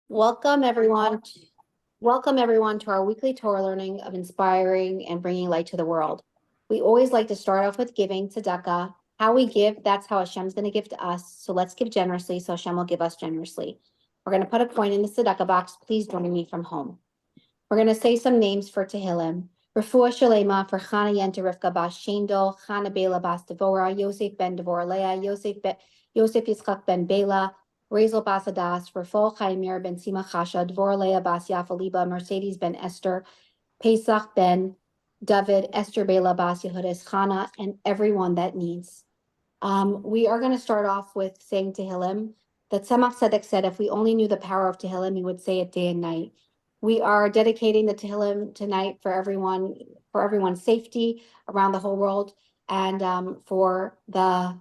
Welcome, everyone. Welcome, everyone, to our weekly Torah learning of inspiring and bringing light to the world. We always like to start off with giving tzedakah. How we give, that's how Hashem's going to give to us. So let's give generously, so Hashem will give us generously. We're going to put a coin in the tzedakah box. Please join me from home. We're going to say some names for tehillim. Refuah Shalema for Chana Yenta Rivka Bas Shendel, Chana Bela Bas Devora, Yosef ben Devora Leah, Yosef Yitzchak ben Bela, Razel Bas Adas, Rafal Chaimir ben Sima Chasha, Devora Leah Bas Yafa Liba, Mercedes ben Esther, Pesach ben David, Esther Bela Bas Yehudis, Chana, and everyone that needs. We are going to start off with saying tehillim. That Tzemach Tzedek said, if we only knew the power of tehillim, we would say it day and night. We are dedicating the tehillim tonight for everyone's safety around the whole world, and for the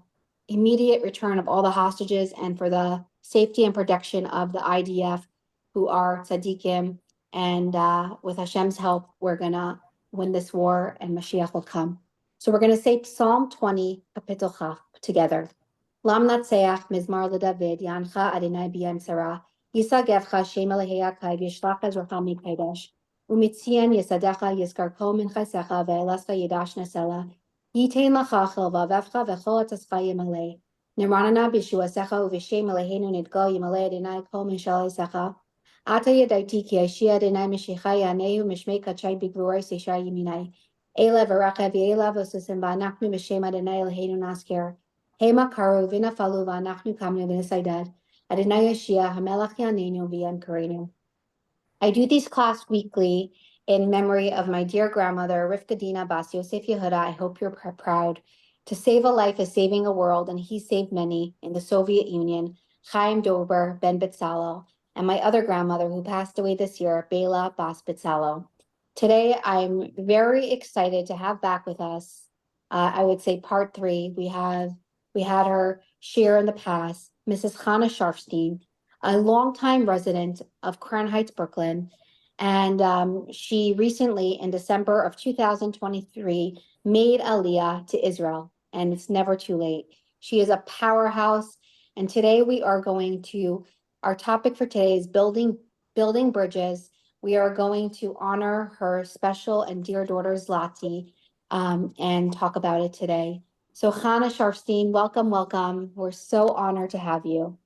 immediate return of all the hostages, and for the safety and protection of the IDF, who are tzaddikim. And with Hashem's help, we're gonna win this war, and Mashiach will come. So we're gonna say Psalm 20, Kapitel Chaf, together. Lam Natseach Mizmar LeDavid Yancha Adonai B'Yam Sarah. Yisagevcha Shem Elohei Kai V'Yishlach Ezracha Mikodesh. Umitzian Yisadecha Yizkar Kol Min Chasecha Ve'elascha Yidash Nasela. Yitain Lacha Chelva Vevcha V'Chol Etascha Yimalei. Nirmanana B'Shuasecha U'V'Shem Eloheinu Nidgal Yimalei Adonai Kol Min Shalisecha. Ata Yadaiti Ki Ashia Adonai Mishicha Yanehu Mishmei Kachai B'Gvurai Seishar Yiminai. Ela V'Racha V'Ela V'Susim Ba'Nachnu B'Shem Adonai Eloheinu Nasker. Hema karu v'nafalu v'anachnu kamnu v'nesaydad. Adonai Yeshia hamelach yanenu v'yankarenu. I do these class weekly in memory of my dear grandmother, Rivka Dina Bas Yosef Yehuda. I hope you're proud. To save a life is saving a world, and he saved many in the Soviet Union, Chaim Dober ben Betzalel, and my other grandmother who passed away this year, Bela Bas Betzalel. Today, I'm very excited to have back with us, I would say part 3. We had her share in the past, Mrs.Chana Sharfstein, a longtime resident of Crown Heights, Brooklyn. And she recently, in December of 2023, made Aliyah to Israel, and it's never too late. She is a powerhouse, and today our topic for today is building bridges. We are going to honor her special and dear daughter, Zlati, and talk about it today. So Chana Sharfstein, welcome, welcome. We're so honored to have you.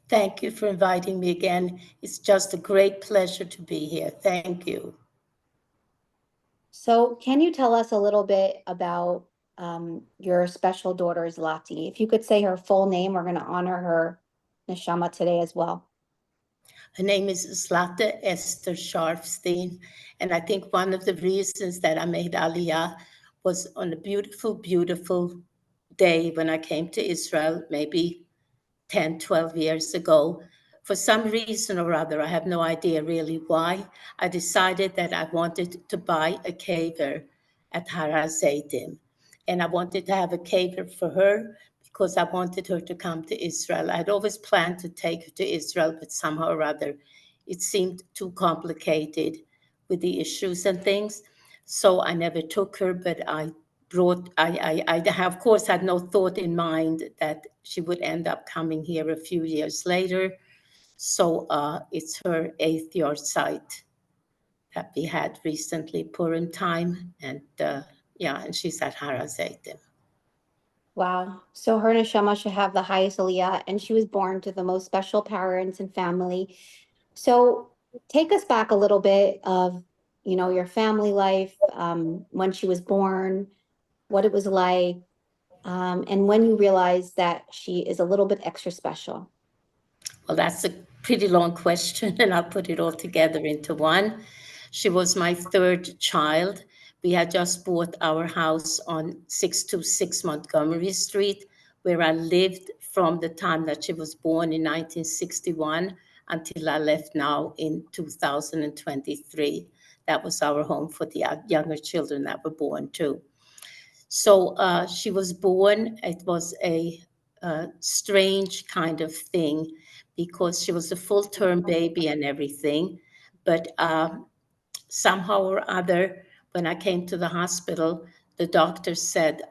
Thank you for inviting me again. It's just a great pleasure to be here. Thank you. So can you tell us a little bit about your special daughter, Zlati? If you could say her full name, we're going to honor her neshama today as well. Her name is Zlata Esther Sharfstein, and I think one of the reasons that I made Aliyah was on a beautiful, beautiful day when I came to Israel, maybe 10, 12 years ago. For some reason or other, I have no idea really why, I decided that I wanted to buy a caver at Har HaZeitim. And I wanted to have a caver for her because I wanted her to come to Israel. I'd always planned to take her to Israel, but somehow or other, it seemed too complicated with the issues and things. So I never took her, but I of course had no thought in mind that she would end up coming here a few years later. So it's her 8th yard site that we had recently, Purim time, and and she's at Har HaZeitim. Wow. So her neshama should have the highest aliyah, and she was born to the most special parents and family. So take us back a little bit of, your family life, when she was born, what it was like, and when you realized that she is a little bit extra special. Well, that's a pretty long question, and I'll put it all together into one. She was my 3rd child. We had just bought our house on 626 Montgomery Street, where I lived from the time that she was born in 1961 until I left now in 2023. That was our home for the younger children that were born too. So she was born. It was a strange kind of thing because she was a full-term baby and everything. But somehow or other, when I came to the hospital, the doctor said,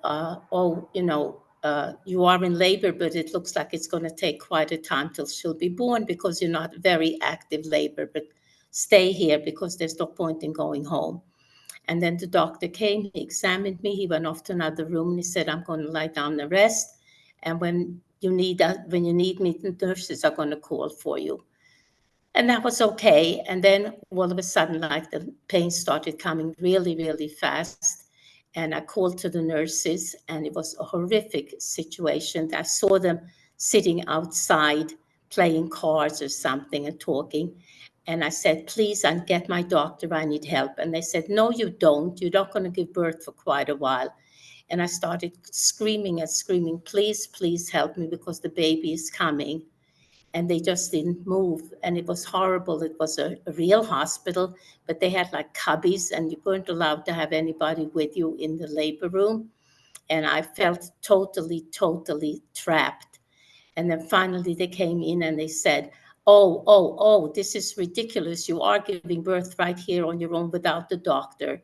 you are in labor, but it looks like it's going to take quite a time till she'll be born because you're not very active labor, but stay here because there's no point in going home. And then the doctor came, he examined me, he went off to another room, and he said, I'm going to lie down and rest. And when you need me, the nurses are going to call for you. And that was okay. And then all of a sudden, like the pain started coming really, really fast. And I called to the nurses, and it was a horrific situation. I saw them sitting outside playing cards or something and talking. And I said, please, I get my doctor, I need help. And they said, no, you don't. You're not going to give birth for quite a while. And I started screaming and screaming, please, please help me because the baby is coming. And they just didn't move. And it was horrible. It was a real hospital, but they had like cubbies, and you weren't allowed to have anybody with you in the labor room. And I felt totally, totally trapped. And then finally they came in and they said, oh, this is ridiculous. You are giving birth right here on your own without the doctor.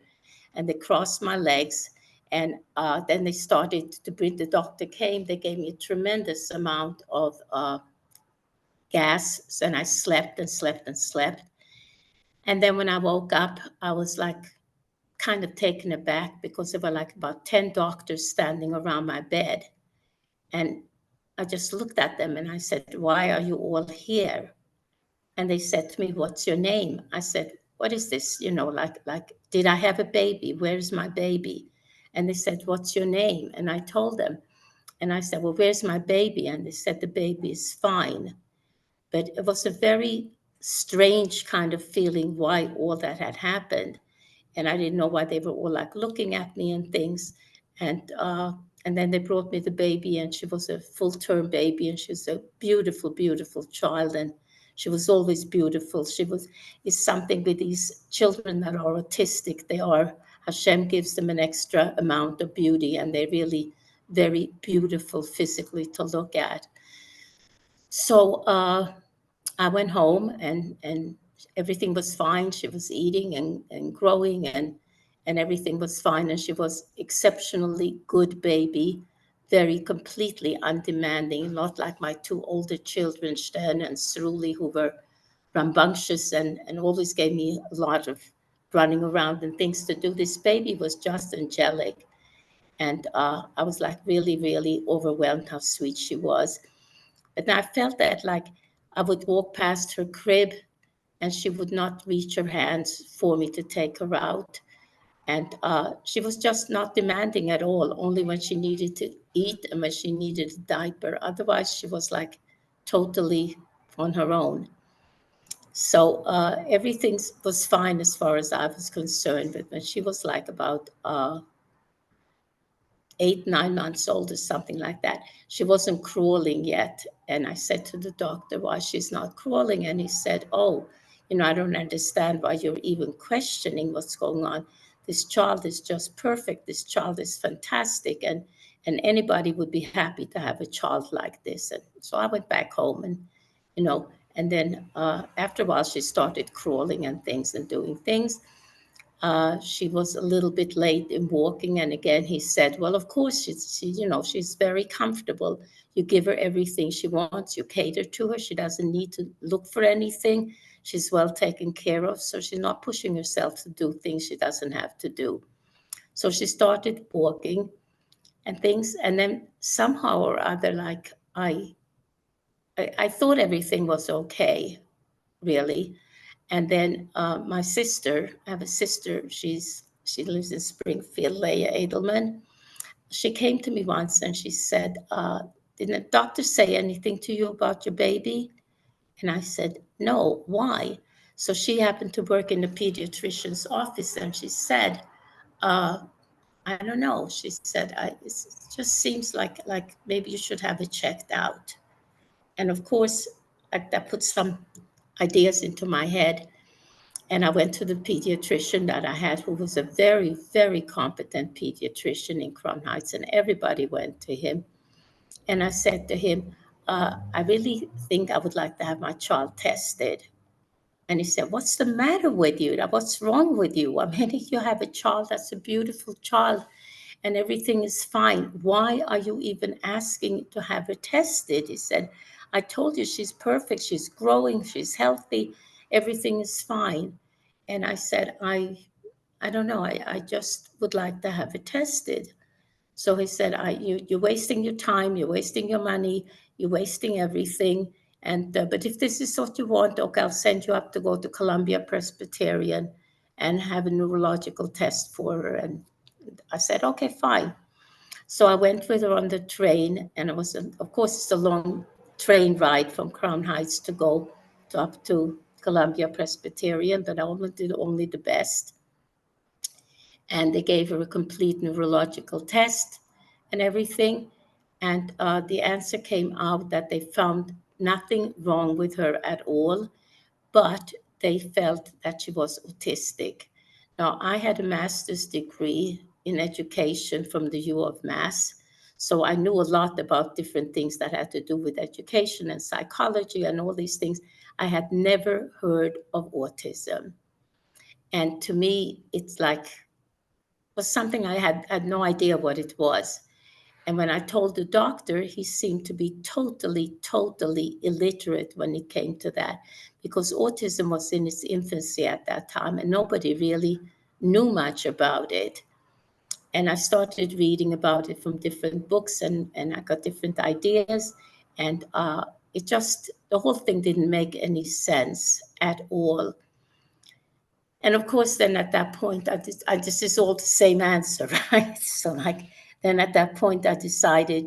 And they crossed my legs. And then they started to bring, the doctor came, they gave me a tremendous amount of gas, and I slept and slept and slept. And then when I woke up, I was like kind of taken aback because there were like about 10 doctors standing around my bed. And I just looked at them and I said, why are you all here? And they said to me, what's your name? I said, what is this? Like, did I have a baby? Where's my baby? And they said, what's your name? And I told them. And I said, well, where's my baby? And they said, the baby is fine. But it was a very strange kind of feeling why all that had happened. And I didn't know why they were all like looking at me and things. And then they brought me the baby, and she was a full-term baby, and she was a beautiful, beautiful child. And she was always beautiful. It's something with these children that are autistic. Hashem gives them an extra amount of beauty, and they're really very beautiful physically to look at. So I went home, and everything was fine. She was eating and growing, and everything was fine. And she was exceptionally good baby, very completely undemanding, not like my two older children, Sten and Sruli, who were rambunctious and always gave me a lot of running around and things to do. This baby was just angelic. And I was like really, really overwhelmed how sweet she was. And I felt that like I would walk past her crib and she would not reach her hands for me to take her out. And she was just not demanding at all, only when she needed to eat and when she needed a diaper. Otherwise, she was like totally on her own. So everything was fine as far as I was concerned. But when she was like about 8, 9 months old or something like that, she wasn't crawling yet. And I said to the doctor, why she's not crawling? And he said, I don't understand why you're even questioning what's going on. This child is just perfect. This child is fantastic. And anybody would be happy to have a child like this. And so I went back home and then after a while she started crawling and things and doing things. She was a little bit late in walking, and again he said, well, of course she's very comfortable. You give her everything she wants, you cater to her, she doesn't need to look for anything, she's well taken care of, so she's not pushing herself to do things she doesn't have to do. So she started walking and things, and then somehow or other, like I thought everything was okay, really. And then my sister, I have a sister, she lives in Springfield, Leah Edelman. She came to me once and she said, didn't the doctor say anything to you about your baby? And I said, no, why? So she happened to work in the pediatrician's office, and she said, I don't know. She said, it just seems like maybe you should have it checked out. And of course, that put some ideas into my head. And I went to the pediatrician that I had, who was a very, very competent pediatrician in Crown Heights, and everybody went to him. And I said to him, I really think I would like to have my child tested. And he said, what's the matter with you? What's wrong with you? I mean, you have a child that's a beautiful child. and everything is fine. Why are you even asking to have her tested? He said, I told you she's perfect. She's growing. She's healthy. Everything is fine. And I said, I don't know. I just would like to have it tested. So he said, you're wasting your time. You're wasting your money. You're wasting everything. And but if this is what you want, okay, I'll send you up to go to Columbia Presbyterian and have a neurological test for her. And I said, okay, fine. So I went with her on the train, and it was, of course, it's a long train ride from Crown Heights to go up to Columbia Presbyterian, but I only did only the best. And they gave her a complete neurological test and everything. And the answer came out that they found nothing wrong with her at all, but they felt that she was autistic. Now, I had a master's degree in education from the U of Mass, so I knew a lot about different things that had to do with education and psychology and all these things. I had never heard of autism. And to me, it's like, was something I had no idea what it was. And when I told the doctor, he seemed to be totally illiterate when it came to that, because autism was in its infancy at that time and nobody really knew much about it. And I started reading about it from different books, and I got different ideas. And the whole thing didn't make any sense at all. And of course, then at that point, this is all the same answer, right? So then at that point, I decided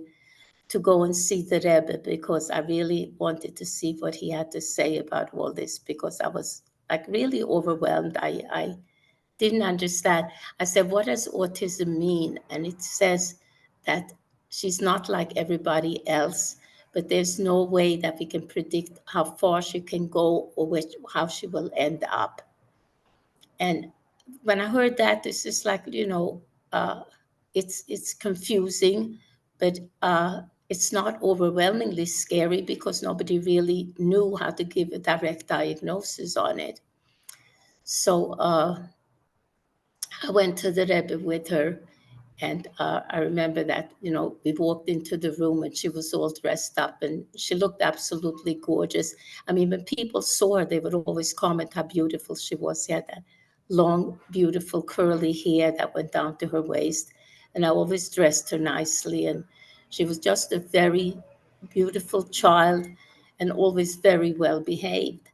to go and see the Rebbe, because I really wanted to see what he had to say about all this, because I was like really overwhelmed. I didn't understand. I said, what does autism mean? And it says that she's not like everybody else, but there's no way that we can predict how far she can go or how she will end up. And when I heard that, this is like, it's confusing, but it's not overwhelmingly scary, because nobody really knew how to give a direct diagnosis on it. So I went to the Rebbe with her, and I remember that, we walked into the room and she was all dressed up and she looked absolutely gorgeous. I mean, when people saw her, they would always comment how beautiful she was. She had that long, beautiful, curly hair that went down to her waist. And I always dressed her nicely. And she was just a very beautiful child and always very well behaved.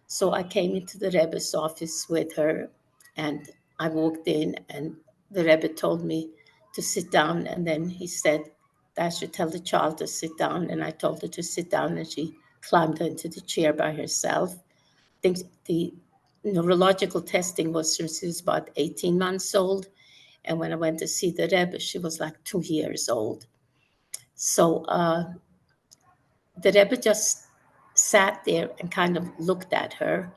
So I came into the Rebbe's office with her, and I walked in, and the Rebbe told me to sit down, and then he said that I should tell the child to sit down, and I told her to sit down, and she climbed into the chair by herself. I think the neurological testing was since she was about 18 months old, and when I went to see the Rebbe, she was like 2 years old. So the Rebbe just sat there and kind of looked at her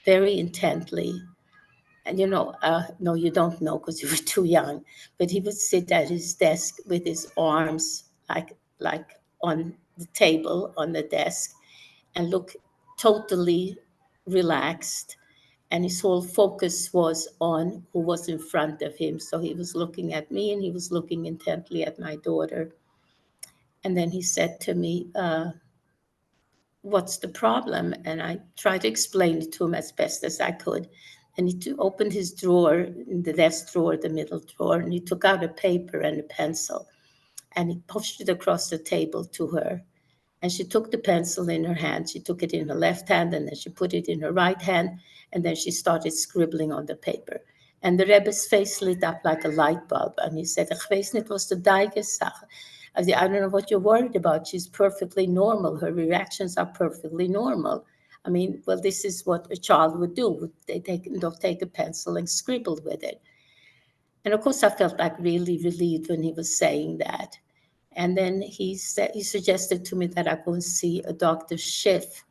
very intently. And no, you don't know because you were too young, but he would sit at his desk with his arms like on the table on the desk and look totally relaxed. And his whole focus was on who was in front of him. So he was looking at me and he was looking intently at my daughter. And then he said to me, what's the problem? And I tried to explain it to him as best as I could. And he opened his drawer, in the left drawer, the middle drawer, and he took out a paper and a pencil, and he pushed it across the table to her. And she took the pencil in her hand. She took it in her left hand, and then she put it in her right hand, and then she started scribbling on the paper. And the Rebbe's face lit up like a light bulb, and he said, "Ich weiß nicht, was du sagst. I don't know what you're worried about. She's perfectly normal. Her reactions are perfectly normal. I mean, well, this is what a child would do. They'll take a pencil and scribble with it." And of course, I felt like really relieved when he was saying that. And then he suggested to me that I go and see a Dr. Schiff.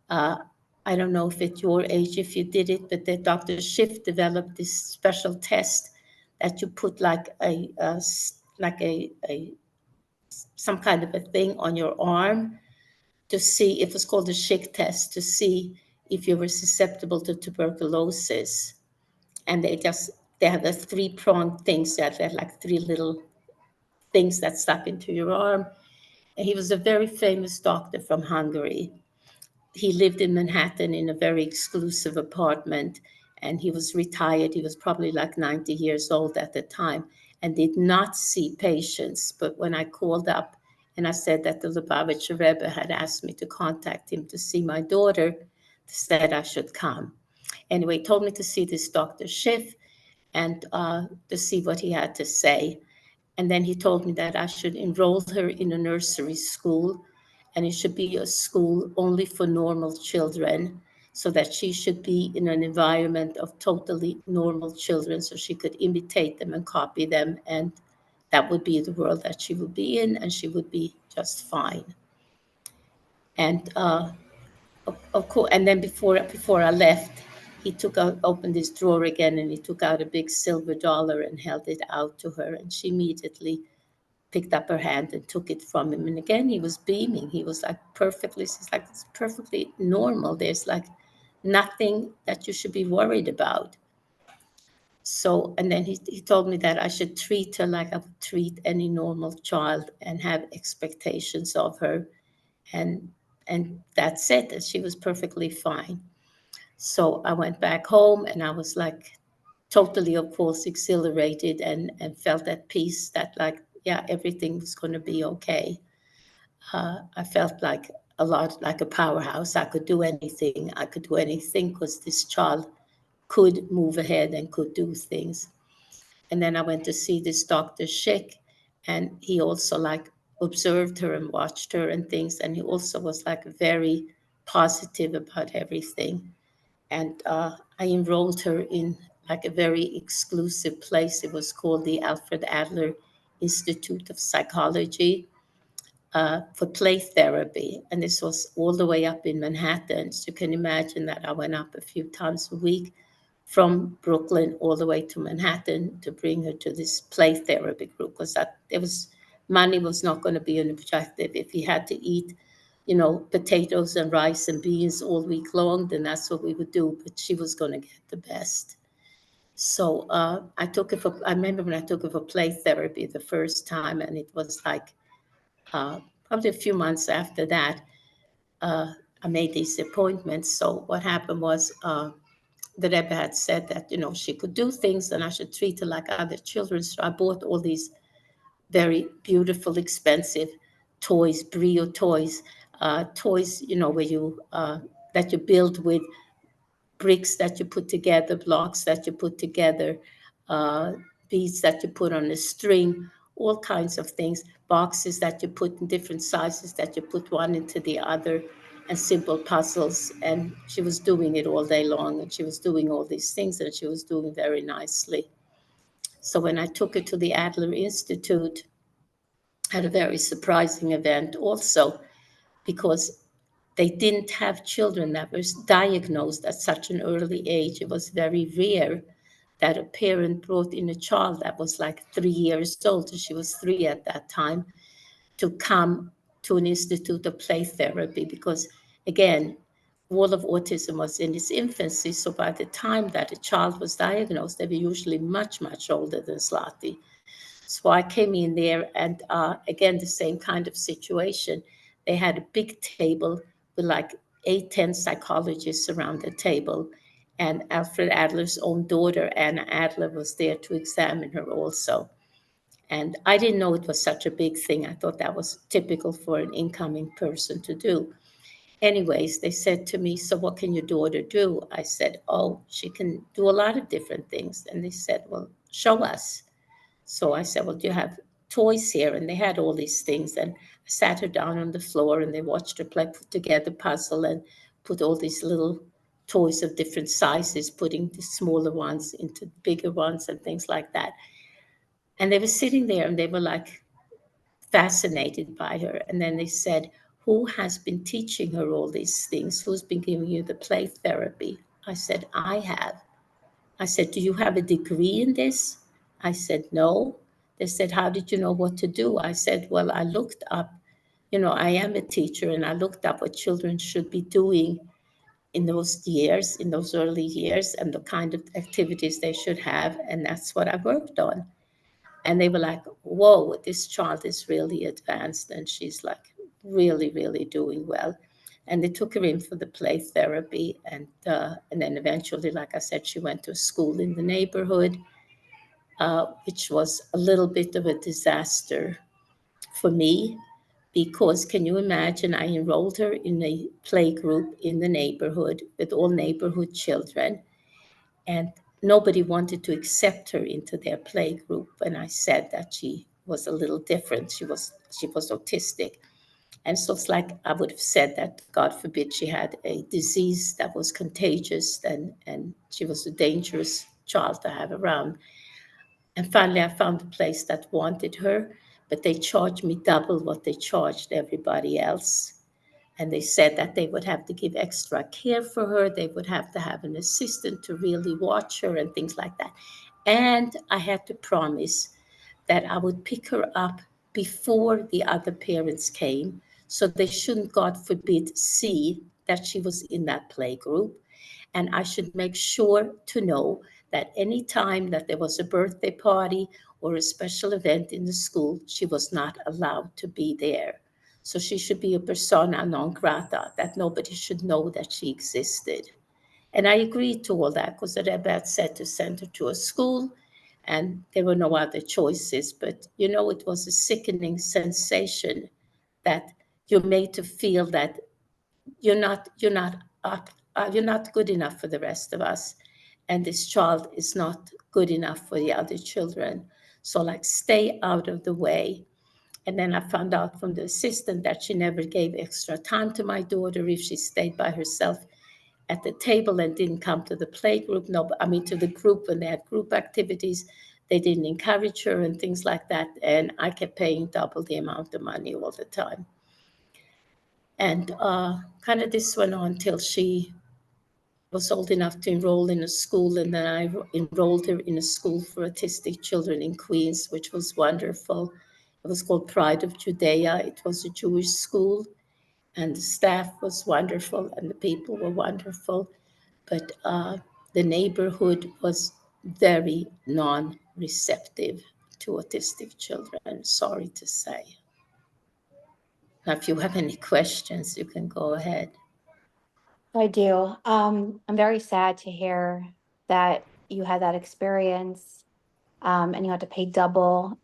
I don't know if at your age, if you did it, but the Dr. Schiff developed this special test that you put like some kind of a thing on your arm to see, it was called the Schick test, to see if you were susceptible to tuberculosis. And they just they have the three-pronged things that are like three little things that stuck into your arm. And he was a very famous doctor from Hungary. He lived in Manhattan in a very exclusive apartment, and he was retired. He was probably like 90 years old at the time and did not see patients. But when I called up and I said that the Lubavitcher Rebbe had asked me to contact him to see my daughter, said I should come. Anyway, he told me to see this Dr. Schiff and to see what he had to say. And then he told me that I should enroll her in a nursery school, and it should be a school only for normal children, so that she should be in an environment of totally normal children, so she could imitate them and copy them, and that would be the world that she would be in, and she would be just fine. And of course, and then before I left, he opened his drawer again, and he took out a big silver dollar and held it out to her, and she immediately picked up her hand and took it from him. And again, he was beaming. He was like it's perfectly normal. There's like nothing that you should be worried about. So, and then he told me that I should treat her like I would treat any normal child and have expectations of her. And that's it. And she was perfectly fine. So I went back home and I was like totally, of course, exhilarated and felt at peace that like, yeah, everything was going to be okay. I felt like a lot like a powerhouse. I could do anything. I could do anything because this child could move ahead and could do things. And then I went to see this Dr. Schick, and he also like observed her and watched her and things. And he also was like very positive about everything. And I enrolled her in like a very exclusive place. It was called the Alfred Adler Institute of Psychology for play therapy. And this was all the way up in Manhattan. So you can imagine that I went up a few times a week from Brooklyn all the way to Manhattan to bring her to this play therapy group, because that it was money was not going to be an objective. If he had to eat, potatoes and rice and beans all week long, then that's what we would do. But she was going to get the best. So I remember when I took her for play therapy the first time, and it was like probably a few months after that, I made these appointments. So what happened was the Rebbe had said that, she could do things and I should treat her like other children. So I bought all these very beautiful, expensive toys, Brio toys, toys, where that you build with bricks that you put together, blocks that you put together, uh, beads that you put on a string, all kinds of things, boxes that you put in different sizes that you put one into the other, and simple puzzles. And she was doing it all day long, and she was doing all these things, and she was doing very nicely. So when I took her to the Adler Institute, I had a very surprising event also, because they didn't have children that were diagnosed at such an early age. It was very rare that a parent brought in a child that was like 3 years old, and she was 3 at that time, to come to an institute of play therapy, because again, all of autism was in its infancy. So by the time that a child was diagnosed, they were usually much, much older than Zlati. So I came in there, and again, the same kind of situation. They had a big table with like 8, 10 psychologists around the table. And Alfred Adler's own daughter, Anna Adler, was there to examine her also. And I didn't know it was such a big thing. I thought that was typical for an incoming person to do. Anyways, they said to me, "So what can your daughter do?" I said, "Oh, she can do a lot of different things." And they said, "Well, show us." So I said, "Well, do you have toys here?" And they had all these things. And I sat her down on the floor, and they watched her put together puzzle and put all these little toys of different sizes, putting the smaller ones into the bigger ones and things like that. And they were sitting there, and they were like fascinated by her. And then they said, "Who has been teaching her all these things? Who's been giving you the play therapy?" I said, "I have." I said, "Do you have a degree in this?" I said, "No." They said, "How did you know what to do?" I said, "Well, I looked up, I am a teacher, and I looked up what children should be doing in those years, in those early years, and the kind of activities they should have. And that's what I worked on. And they were like, whoa, this child is really advanced. And she's like really, really doing well. And they took her in for the play therapy. And then eventually, like I said, she went to a school in the neighborhood, which was a little bit of a disaster for me, because can you imagine, I enrolled her in a play group in the neighborhood with all neighborhood children, and nobody wanted to accept her into their play group. And I said that she was a little different. She was autistic. And so it's like I would have said that, God forbid, she had a disease that was contagious, and she was a dangerous child to have around. And finally, I found a place that wanted her, but they charged me double what they charged everybody else. And they said that they would have to give extra care for her. They would have to have an assistant to really watch her and things like that. And I had to promise that I would pick her up before the other parents came, so they shouldn't, God forbid, see that she was in that play group. And I should make sure to know that any time that there was a birthday party or a special event in the school, she was not allowed to be there. So she should be a persona non grata, that nobody should know that she existed. And I agreed to all that because the Rebbe had said to send her to a school, and there were no other choices. But it was a sickening sensation that you're made to feel that you're not good enough for the rest of us, and this child is not good enough for the other children. So like, stay out of the way. And then I found out from the assistant that she never gave extra time to my daughter if she stayed by herself at the table and didn't come to the play group. No, I mean to the group when they had group activities. They didn't encourage her and things like that. And I kept paying double the amount of money all the time. And kind of this went on till she was old enough to enroll in a school. And then I enrolled her in a school for autistic children in Queens, which was wonderful. It was called Pride of Judea. It was a Jewish school, and the staff was wonderful and the people were wonderful. But the neighborhood was very non-receptive to autistic children, sorry to say. Now, if you have any questions, you can go ahead. I do. I'm very sad to hear that you had that experience, and you had to pay double.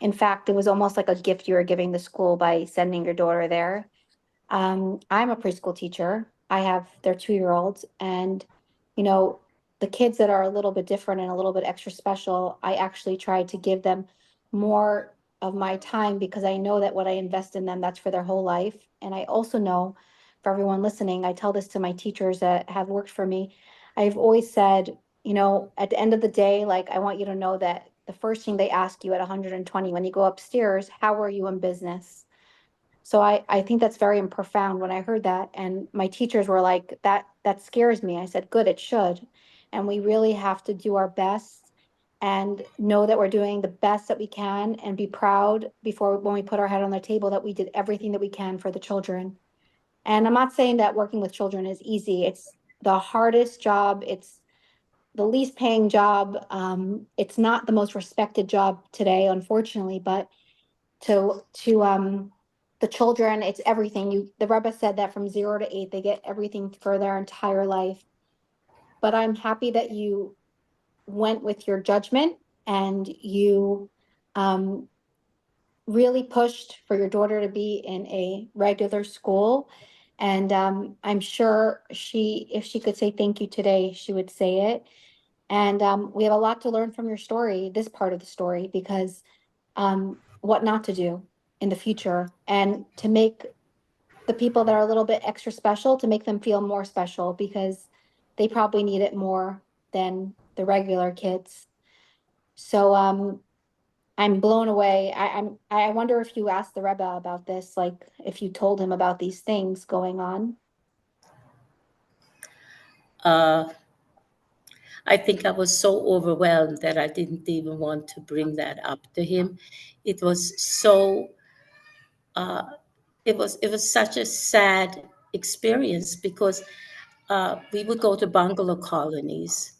In fact, it was almost like a gift you were giving the school by sending your daughter there. I'm a preschool teacher. I have their 2-year-olds, and you know, the kids that are a little bit different and a little bit extra special, I actually try to give them more of my time because I know that what I invest in them, that's for their whole life. And I also know, for everyone listening, I tell this to my teachers that have worked for me. I've always said, at the end of the day, like, I want you to know that the first thing they ask you at 120 when you go upstairs, how are you in business? So I think that's very profound when I heard that. And my teachers were like, that scares me. I said, good, it should. And we really have to do our best and know that we're doing the best that we can and be proud before when we put our head on the table that we did everything that we can for the children. And I'm not saying that working with children is easy. It's the hardest job. It's the least paying job. It's not the most respected job today, unfortunately, but to the children, it's everything. The Rebbe said that from 0 to 8, they get everything for their entire life. But I'm happy that you went with your judgment and you um, really pushed for your daughter to be in a regular school. And I'm sure if she could say thank you today, she would say it. And we have a lot to learn from your story, this part of the story, because what not to do in the future and to make the people that are a little bit extra special, to make them feel more special because they probably need it more than the regular kids. So I'm blown away. I wonder if you asked the Rebbe about this, like if you told him about these things going on. Uh, I think I was so overwhelmed that I didn't even want to bring that up to him. It was so, it was such a sad experience because we would go to bungalow colonies,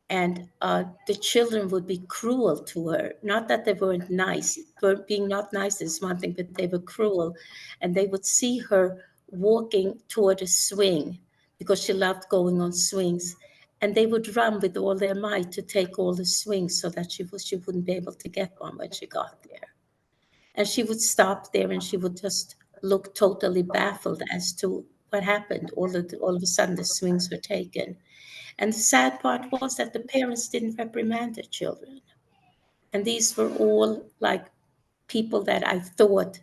and the children would be cruel to her. Not that they weren't nice, being not nice is one thing, but they were cruel. And they would see her walking toward a swing because she loved going on swings. And they would run with all their might to take all the swings so that she wouldn't be able to get one when she got there. And she would stop there and she would just look totally baffled as to what happened. All of a sudden, the swings were taken. And the sad part was that the parents didn't reprimand the children. And these were all like people that I thought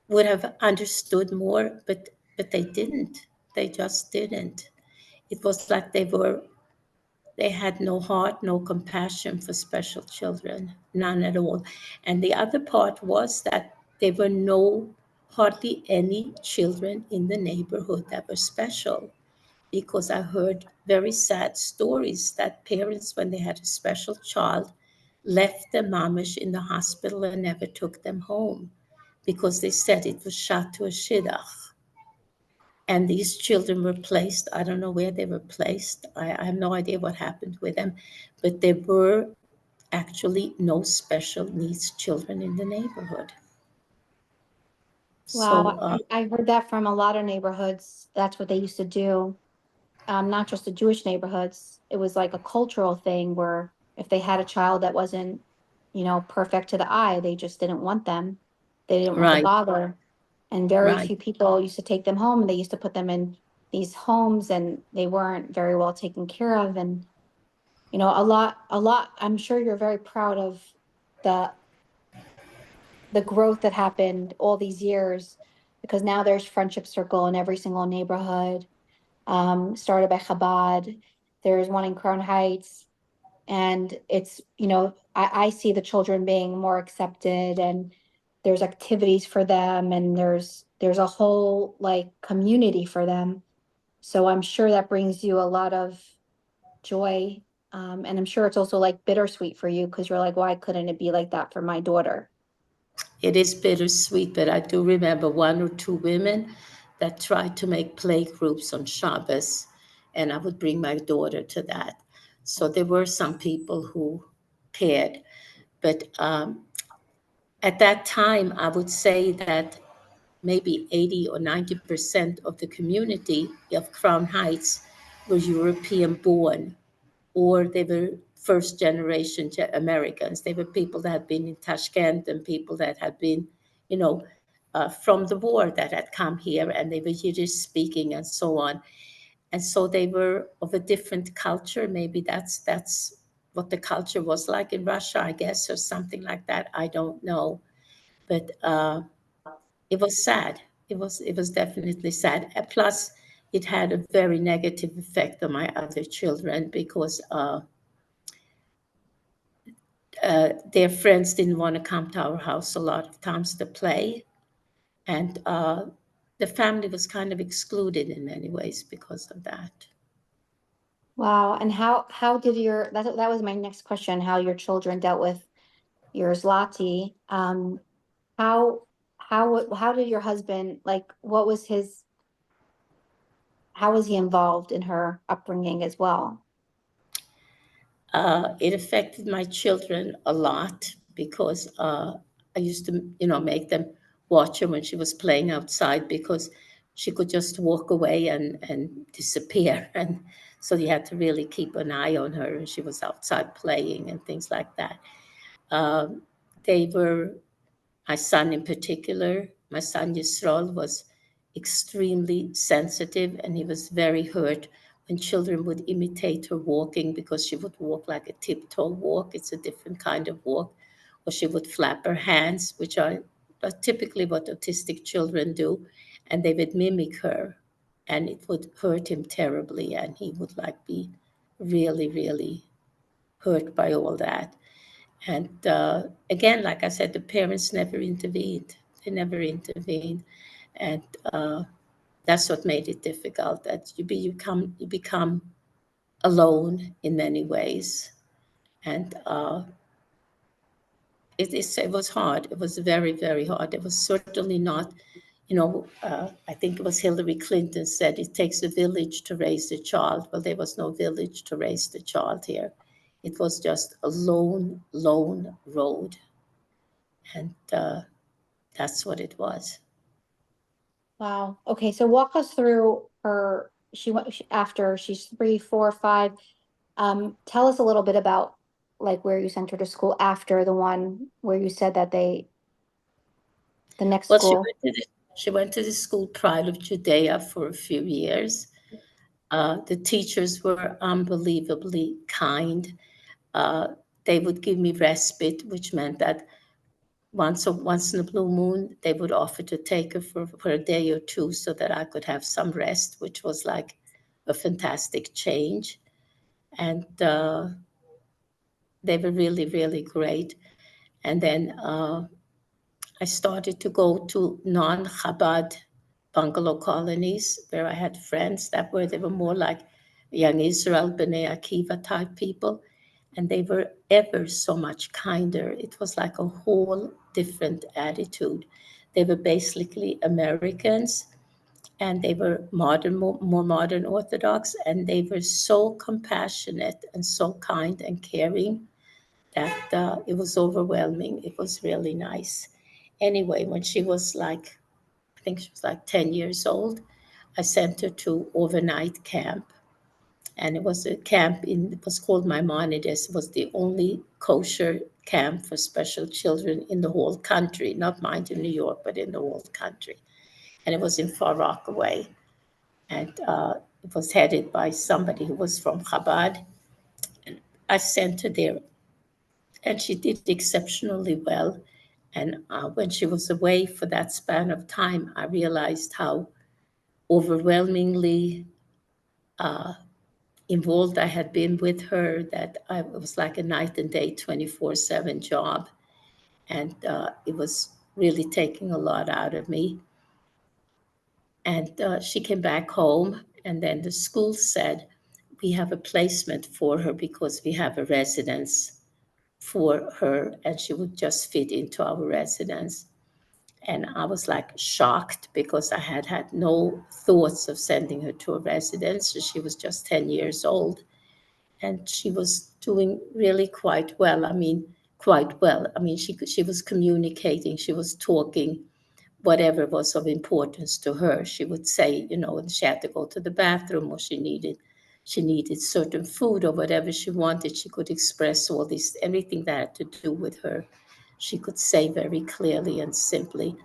would have understood more, but they didn't. They just didn't. It was like they had no heart, no compassion for special children, none at all. And the other part was that there were hardly any children in the neighborhood that were special, because I heard very sad stories that parents, when they had a special child, left them mamish in the hospital and never took them home because they said it was shot to a shidduch. And these children were placed, I don't know where they were placed. I have no idea what happened with them, but there were actually no special needs children in the neighborhood. Wow, So, I heard that from a lot of neighborhoods. That's what they used to do. Not just the Jewish neighborhoods. It was like a cultural thing where if they had a child that wasn't, perfect to the eye, they just didn't want them. They didn't want the right, bother. And very right. few people used to take them home, and they used to put them in these homes, and they weren't very well taken care of. And, I'm sure you're very proud of the the growth that happened all these years, because now there's friendship circle in every single neighborhood, started by Chabad. There's one in Crown Heights. And it's, I see the children being more accepted, and there's activities for them, and there's a whole like community for them. So I'm sure that brings you a lot of joy. And I'm sure it's also like bittersweet for you because you're like, why couldn't it be like that for my daughter? It is bittersweet, but I do remember one or two women that tried to make play groups on Shabbos, and I would bring my daughter to that. So there were some people who cared, but at that time, I would say that maybe 80 or 90% of the community of Crown Heights were European born, or they were first generation Americans. They were people that had been in Tashkent and people that had been, you know, from the war that had come here, and they were Yiddish speaking and so on. And so they were of a different culture. Maybe that's what the culture was like in Russia, I guess, or something like that. I don't know, but it was sad. It was definitely sad. Plus, it had a very negative effect on my other children because their friends didn't want to come to our house a lot of times to play, and the family was kind of excluded in many ways because of that. Wow. And how did that was my next question, how your children dealt with your Zlati. How how did your husband, like, how was he involved in her upbringing as well? It affected my children a lot because I used to, make them watch her when she was playing outside because she could just walk away and disappear. And so you had to really keep an eye on her. And she was outside playing and things like that. Um, they were My son in particular, my son Yisrael, was extremely sensitive, and he was very hurt when children would imitate her walking because she would walk like a tiptoe walk. It's a different kind of walk. Or she would flap her hands, which are typically what autistic children do, and they would mimic her, and it would hurt him terribly, and he would like be really, really hurt by all that. And again, like I said, the parents never intervened. They never intervened, and that's what made it difficult. That you become alone in many ways, and it was hard. It was very, very hard. It was certainly not, I think it was Hillary Clinton said it takes a village to raise a child. Well, there was no village to raise the child here. It was just a lone, lone road. And that's what it was. Wow. Okay, so walk us through her, after she's 3, 4, 5. Tell us a little bit about like where you sent her to school after the one where you said that the next Well, school. she went to the school Pride of Judea for a few years. The teachers were unbelievably kind. They would give me respite, which meant that once in a blue moon, they would offer to take her for a day or two so that I could have some rest, which was like a fantastic change. And they were really, really great. And then I started to go to non-Chabad bungalow colonies where I had friends they were more like young Israel, B'nai Akiva type people. And they were ever so much kinder. It was like a whole different attitude. They were basically Americans, and they were more modern Orthodox, and they were so compassionate and so kind and caring that it was overwhelming. It was really nice. Anyway, when she was like, I think she was like 10 years old, I sent her to overnight camp. And it was a camp it was called Maimonides. It was the only kosher camp for special children in the whole country, not mind in New York, but in the whole country. And it was in Far Rockaway. And it was headed by somebody who was from Chabad. And I sent her there, and she did exceptionally well. And when she was away for that span of time, I realized how overwhelmingly involved I had been with her, that it was like a night and day 24/7 job. And it was really taking a lot out of me. And she came back home, and then the school said, we have a placement for her because we have a residence for her, and she would just fit into our residence. And I was like shocked because I had no thoughts of sending her to a residence. She was just 10 years old, and she was doing really quite well. I mean, quite well. I mean, she was communicating, she was talking, whatever was of importance to her. She would say, and she had to go to the bathroom, or she needed certain food or whatever she wanted. She could express everything that had to do with her. She could say very clearly and simply.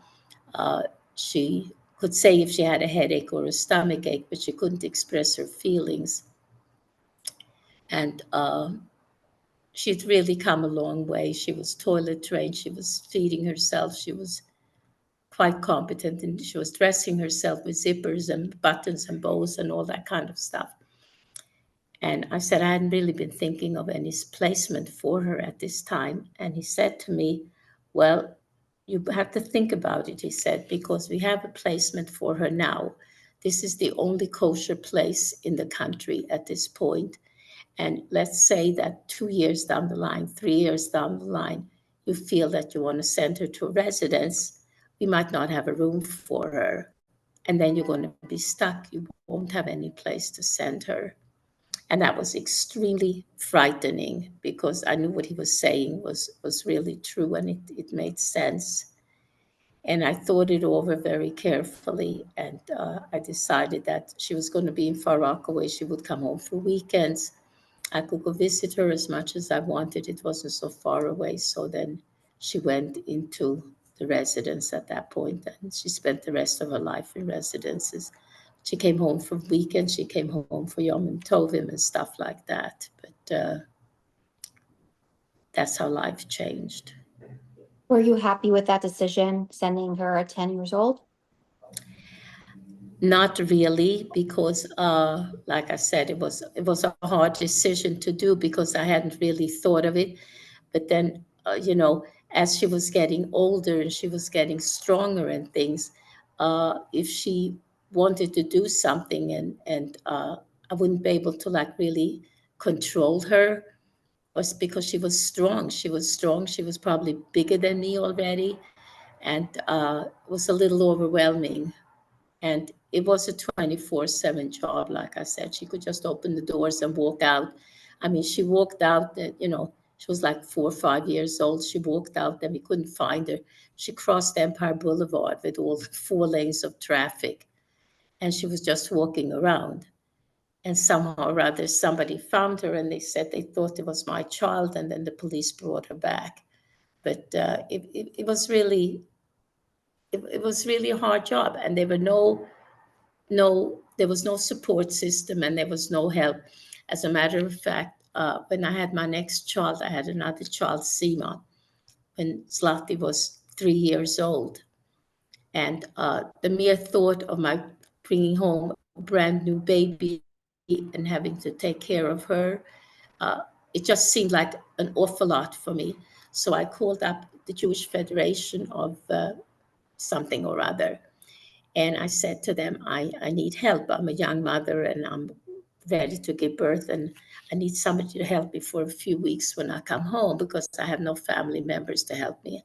She could say if she had a headache or a stomach ache, but she couldn't express her feelings. And she'd really come a long way. She was toilet trained. She was feeding herself. She was quite competent, and she was dressing herself with zippers and buttons and bows and all that kind of stuff. And I said I hadn't really been thinking of any placement for her at this time. And he said to me, well, you have to think about it, he said, because we have a placement for her now. This is the only kosher place in the country at this point. And let's say that 2 years down the line, 3 years down the line, you feel that you want to send her to a residence, we might not have a room for her. And then you're going to be stuck. You won't have any place to send her. And that was extremely frightening because I knew what he was saying was really true, and it made sense. And I thought it over very carefully, and I decided that she was going to be in Far Rockaway. She would come home for weekends. I could go visit her as much as I wanted. It wasn't so far away. So then she went into the residence at that point, and she spent the rest of her life in residences. She came home for weekends. She came home for Yom Tovim and stuff like that. But that's how life changed. Were you happy with that decision, sending her at 10 years old? Not really, because like I said, it was a hard decision to do because I hadn't really thought of it. But then, as she was getting older and she was getting stronger and things, if she wanted to do something, and I wouldn't be able to like really control her, was because she was strong. She was strong. She was probably bigger than me already. and it was a little overwhelming. And it was a 24/7 job. Like I said, she could just open the doors and walk out. I mean, she walked out, she was like 4 or 5 years old. She walked out, and we couldn't find her. She crossed Empire Boulevard with all 4 lanes of traffic, and she was just walking around. And somehow or other, somebody found her, and they said they thought it was my child, and then the police brought her back. But it was really, it was really a hard job, and there were there was no support system, and there was no help. As a matter of fact, when I had my next child, I had another child, Sima, when Zlati was 3 years old. And the mere thought of my bringing home a brand new baby and having to take care of her, it just seemed like an awful lot for me. So I called up the Jewish Federation of something or other. And I said to them, I need help. I'm a young mother, and I'm ready to give birth, and I need somebody to help me for a few weeks when I come home, because I have no family members to help me.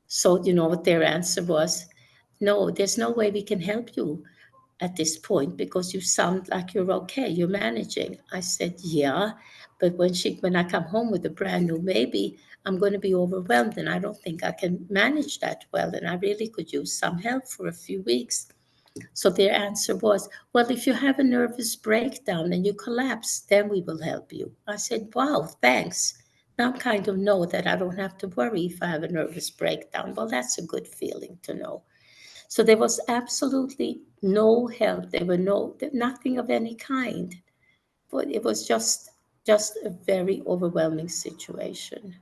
So you know what their answer was? No, there's no way we can help you at this point, because you sound like you're okay, you're managing. I said, yeah, but when I come home with a brand new baby, I'm going to be overwhelmed, and I don't think I can manage that well, and I really could use some help for a few weeks. So their answer was, well, if you have a nervous breakdown and you collapse, then we will help you. I said, wow, thanks. Now I kind of know that I don't have to worry if I have a nervous breakdown. Well, that's a good feeling to know. So there was absolutely no help. There were nothing of any kind. But it was just a very overwhelming situation.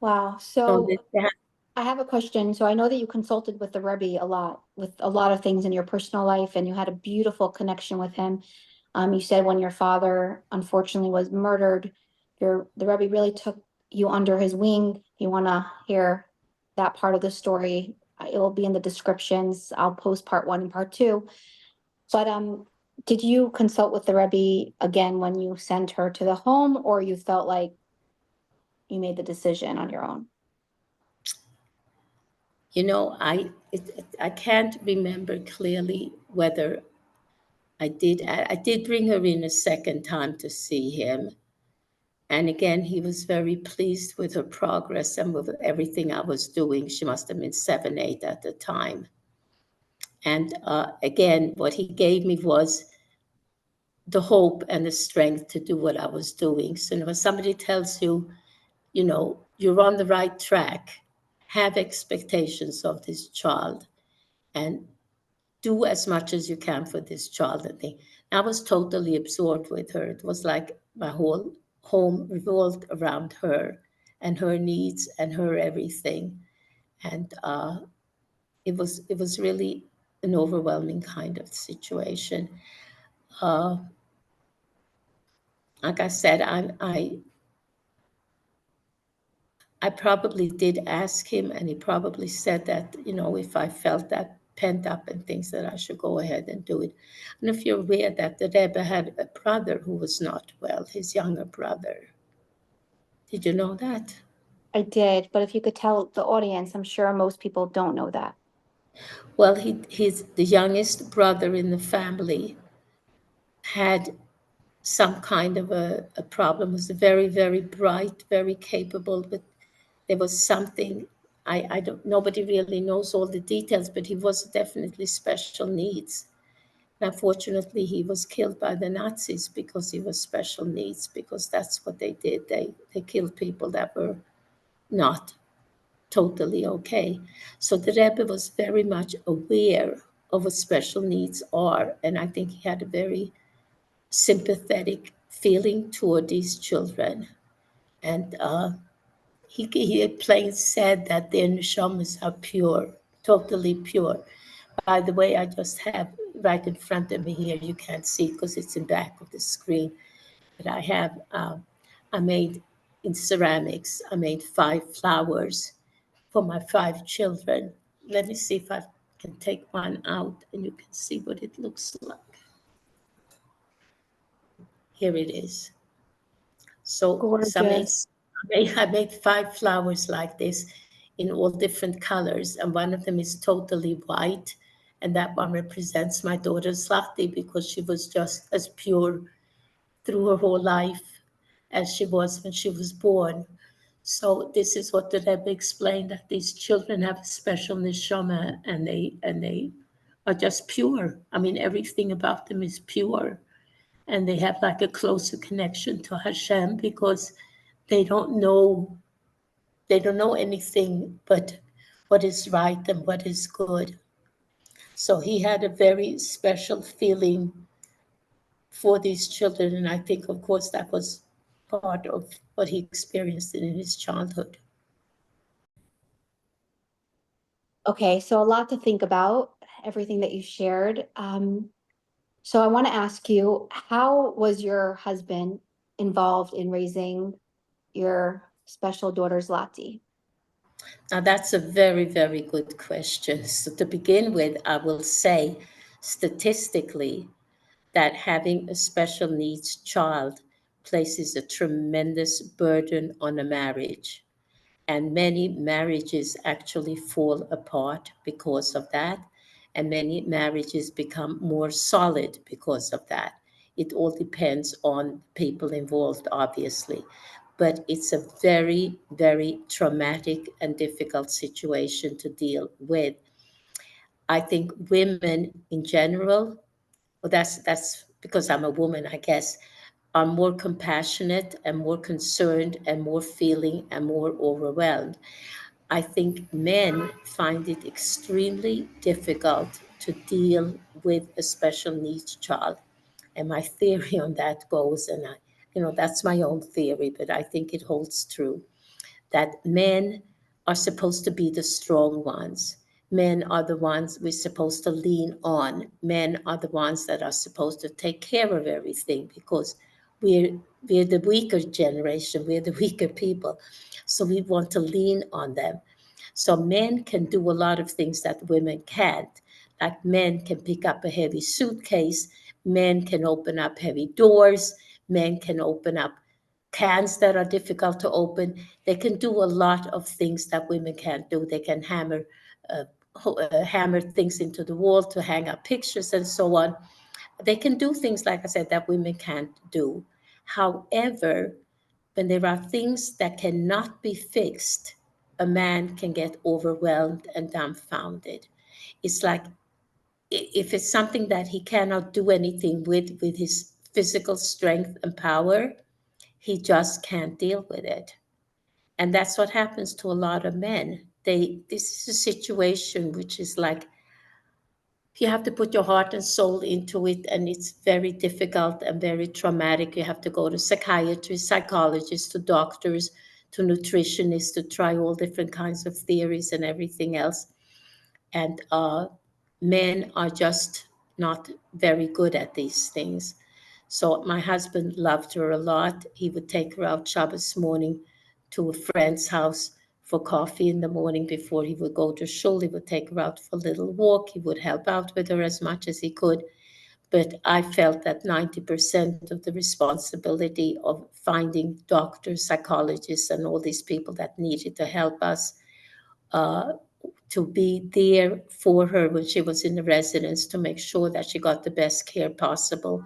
Wow. So So that, I have a question. So I know that you consulted with the Rebbe a lot with a lot of things in your personal life, and you had a beautiful connection with him. You said when your father unfortunately was murdered, the Rebbe really took you under his wing. You want to hear that part of the story? It will be in the descriptions. I'll post part 1 and part 2. But did you consult with the Rebbe again when you sent her to the home, or you felt like you made the decision on your own? I can't remember clearly whether I did. I did bring her in a second time to see him. And again, he was very pleased with her progress and with everything I was doing. She must have been 7, 8 at the time. And again, what he gave me was the hope and the strength to do what I was doing. So when somebody tells you, you're on the right track, have expectations of this child, and do as much as you can for this child. And I was totally absorbed with her. It was like my whole home revolved around her and her needs and her everything. And it was really an overwhelming kind of situation. Uh, like I said, I probably did ask him, and he probably said that, if I felt that pent up and things, that I should go ahead and do it. And if you're aware that the Rebbe had a brother who was not well, his younger brother. Did you know that? I did, but if you could tell the audience, I'm sure most people don't know that. Well, he's the youngest brother in the family, had some kind of a problem, was very, very bright, very capable, but there was something, I don't, nobody really knows all the details, but he was definitely special needs. And unfortunately, he was killed by the Nazis because he was special needs, because that's what they did. They killed people that were not totally okay. So the Rebbe was very much aware of what special needs are, and I think he had a very sympathetic feeling toward these children. And he had plain said that their neshamas are pure, totally pure. By the way, I just have right in front of me here, you can't see it because it's in back of the screen, but I made in ceramics, I made 5 flowers for my 5 children. Let me see if I can take one out and you can see what it looks like. Here it is. So I Gorgeous. made 5 flowers like this in all different colors, and one of them is totally white, and that one represents my daughter Zlati because she was just as pure through her whole life as she was when she was born. So this is what the Rebbe explained, that these children have a special neshama, and they are just pure. I mean, everything about them is pure, and they have like a closer connection to Hashem because they don't know anything but what is right and what is good. So he had a very special feeling for these children, and I think, of course, that was part of what he experienced in his childhood. Okay, so a lot to think about, everything that you shared. So I want to ask you, how was your husband involved in raising your special daughter Zlati? Now, that's a very, very good question. So, to begin with, I will say statistically that having a special needs child places a tremendous burden on a marriage. And many marriages actually fall apart because of that. And many marriages become more solid because of that. It all depends on people involved, obviously. But it's a very, very traumatic and difficult situation to deal with. I think women in general, well, that's because I'm a woman, I guess, are more compassionate and more concerned and more feeling and more overwhelmed. I think men find it extremely difficult to deal with a special needs child. And my theory on that goes, and that's my own theory, but I think it holds true, that men are supposed to be the strong ones. Men are the ones we're supposed to lean on. Men are the ones that are supposed to take care of everything because we're the weaker generation, we're the weaker people. So we want to lean on them. So men can do a lot of things that women can't. Like men can pick up a heavy suitcase, men can open up heavy doors, men can open up cans that are difficult to open. They can do a lot of things that women can't do. They can uh, hammer things into the wall to hang up pictures and so on. They can do things, like I said, that women can't do. However, when there are things that cannot be fixed, a man can get overwhelmed and dumbfounded. It's like if it's something that he cannot do anything with his physical strength and power, he just can't deal with it. And that's what happens to a lot of men. This is a situation which is like you have to put your heart and soul into it, and it's very difficult and very traumatic. You have to go to psychiatrists, psychologists, to doctors, to nutritionists, to try all different kinds of theories and everything else. And men are just not very good at these things. So my husband loved her a lot. He would take her out Shabbos morning to a friend's house for coffee in the morning before he would go to shul. He would take her out for a little walk. He would help out with her as much as he could. But I felt that 90% of the responsibility of finding doctors, psychologists, and all these people that needed to help us uh, to be there for her when she was in the residence, to make sure that she got the best care possible,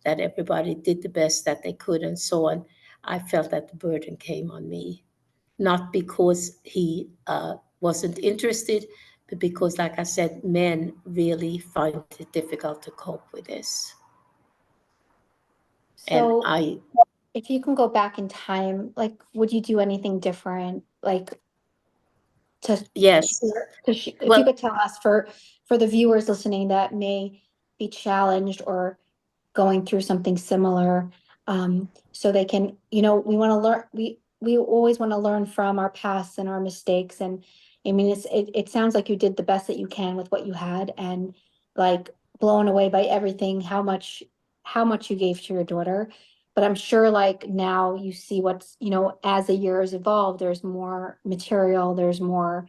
that everybody did the best that they could, and so on. I felt that the burden came on me, not because he wasn't interested, but because, like I said, men really find it difficult to cope with this. And So if you can go back in time, like, would you do anything different? Like to yes, share, if you well, could tell us, for the viewers listening that may be challenged or going through something similar, so they can, we want to learn, we always want to learn from our past and our mistakes. And I mean, it sounds like you did the best that you can with what you had, and like blown away by everything, how much you gave to your daughter. But I'm sure like now you see what's, as the years evolve, there's more material, there's more,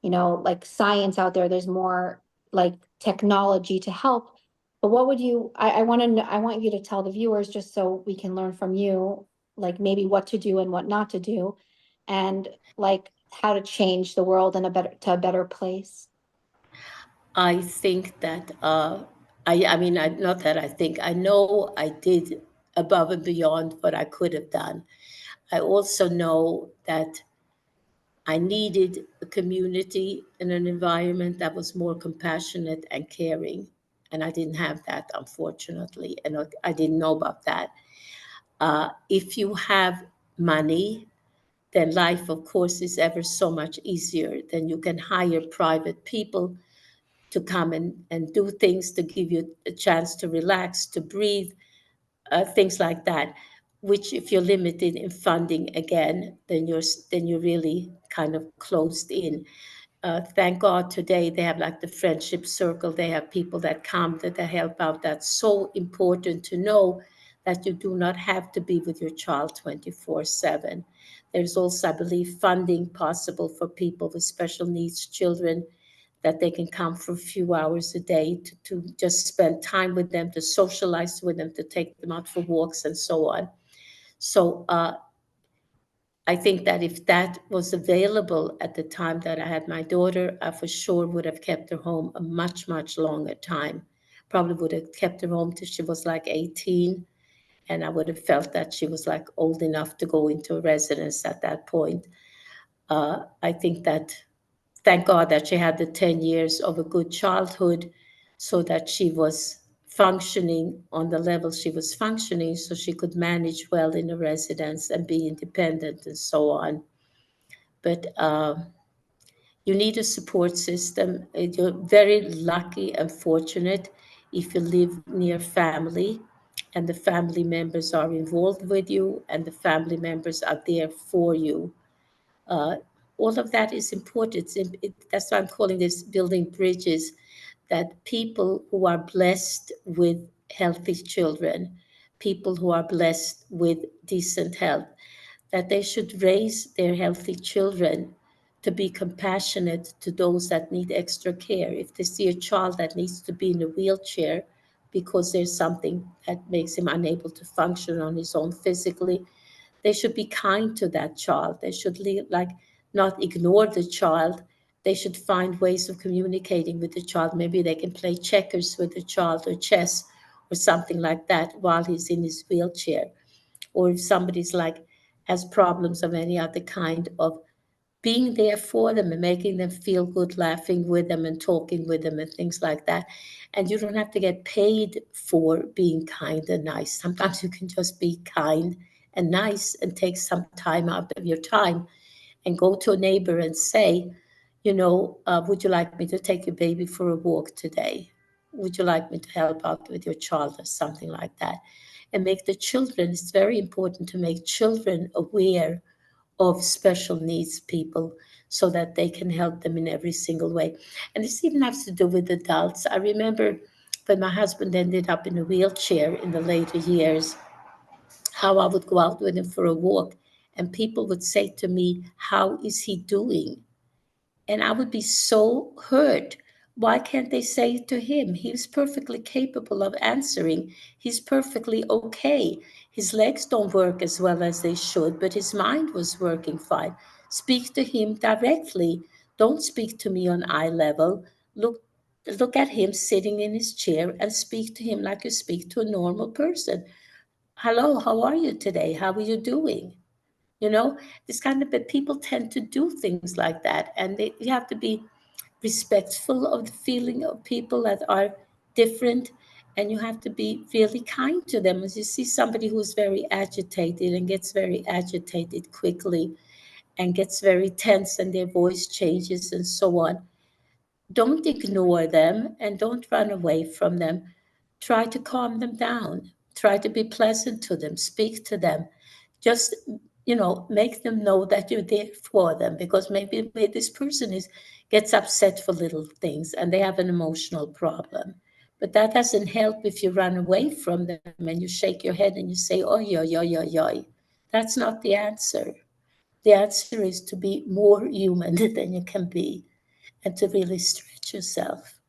like science out there, there's more like technology to help. But what would you, I want to know, I want you to tell the viewers, just so we can learn from you, like maybe what to do and what not to do. And like, how to change the world in to a better place? I think that I mean, not that I think, I know I did above and beyond what I could have done. I also know that I needed a community and an environment that was more compassionate and caring. And I didn't have that, unfortunately. And I didn't know about that. If you have money, then life, of course, is ever so much easier. Then you can hire private people to come and do things to give you a chance to relax, to breathe, things like that. Which, if you're limited in funding again, then you're really kind of closed in. Thank God today they have like the friendship circle. They have people that come that they help out. That's so important to know that you do not have to be with your child 24/7. There's also, I believe, funding possible for people with special needs children, that they can come for a few hours a day to just spend time with them, to socialize with them, to take them out for walks and so on. So I think that if that was available at the time that I had my daughter, I for sure would have kept her home a much, much longer time. Probably would have kept her home till she was like 18. And I would have felt that she was like old enough to go into a residence at that point. I think that, thank God that she had the 10 years of a good childhood, so that she was functioning on the level she was functioning, so she could manage well in a residence and be independent and so on. But you need a support system. You're very lucky and fortunate if you live near family and the family members are involved with you and the family members are there for you. Uh, all of that is important. That's why I'm calling this building bridges, that people who are blessed with healthy children, people who are blessed with decent health, that they should raise their healthy children to be compassionate to those that need extra care. If they see a child that needs to be in a wheelchair because there's something that makes him unable to function on his own physically, they should be kind to that child. They should not ignore the child. They should find ways of communicating with the child. Maybe they can play checkers with the child or chess or something like that while he's in his wheelchair. Or if somebody's like has problems of any other kind, of being there for them and making them feel good, laughing with them and talking with them and things like that. And you don't have to get paid for being kind and nice. Sometimes you can just be kind and nice and take some time out of your time and go to a neighbor and say, would you like me to take your baby for a walk today? Would you like me to help out with your child or something like that? And make the children, it's very important to make children aware of special needs people so that they can help them in every single way. And this even has to do with adults. I remember when my husband ended up in a wheelchair in the later years, how I would go out with him for a walk, and people would say to me, "How is he doing?" And I would be so hurt. Why can't they say it to him? He was perfectly capable of answering. He's perfectly okay. His legs don't work as well as they should, but his mind was working fine. Speak to him directly. Don't speak to me on eye level. Look at him sitting in his chair and speak to him like you speak to a normal person. "Hello, how are you today? How are you doing?" You know, this kind of, but people tend to do things like that, and you have to be respectful of the feeling of people that are different, and you have to be really kind to them. As you see somebody who's very agitated and gets very agitated quickly and gets very tense and their voice changes and so on, don't ignore them and don't run away from them. Try to calm them down. Try to be pleasant to them. Speak to them. Just, make them know that you're there for them, because maybe this person gets upset for little things and they have an emotional problem. But that doesn't help if you run away from them and you shake your head and you say, "Oh, yo, yo, yo, yo." That's not the answer. The answer is to be more human than you can be, and to really stretch yourself.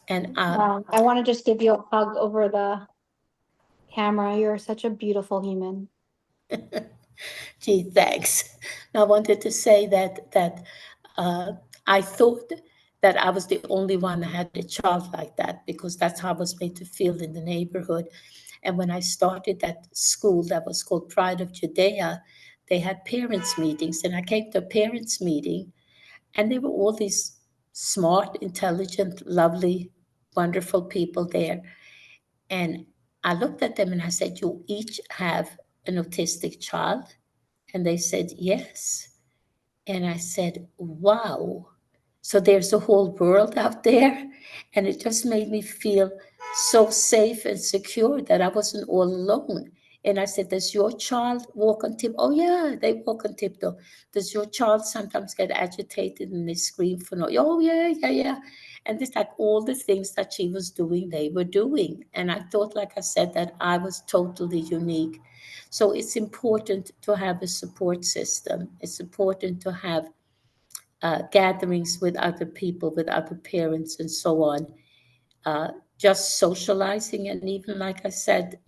And I want to just give you a hug over the camera. You're such a beautiful human. Gee, thanks. I wanted to say that uh, I thought that I was the only one that had a child like that because that's how I was made to feel in the neighborhood. And when I started that school that was called Pride of Judea, they had parents' meetings, and I came to a parents' meeting, and there were all these smart, intelligent, lovely, wonderful people there. And I looked at them and I said, "You each have an autistic child?" And they said, "Yes." And I said, "Wow." So there's a whole world out there. And it just made me feel so safe and secure that I wasn't all alone. And I said, "Does your child walk on tip?" "Oh, yeah, they walk on tiptoe." "Does your child sometimes get agitated and they scream for no?" "Oh, yeah, yeah, yeah." And it's like all the things that she was doing, they were doing. And I thought, like I said, that I was totally unique. So it's important to have a support system. It's important to have gatherings with other people, with other parents, and so on. Uh, just socializing, and even like I said,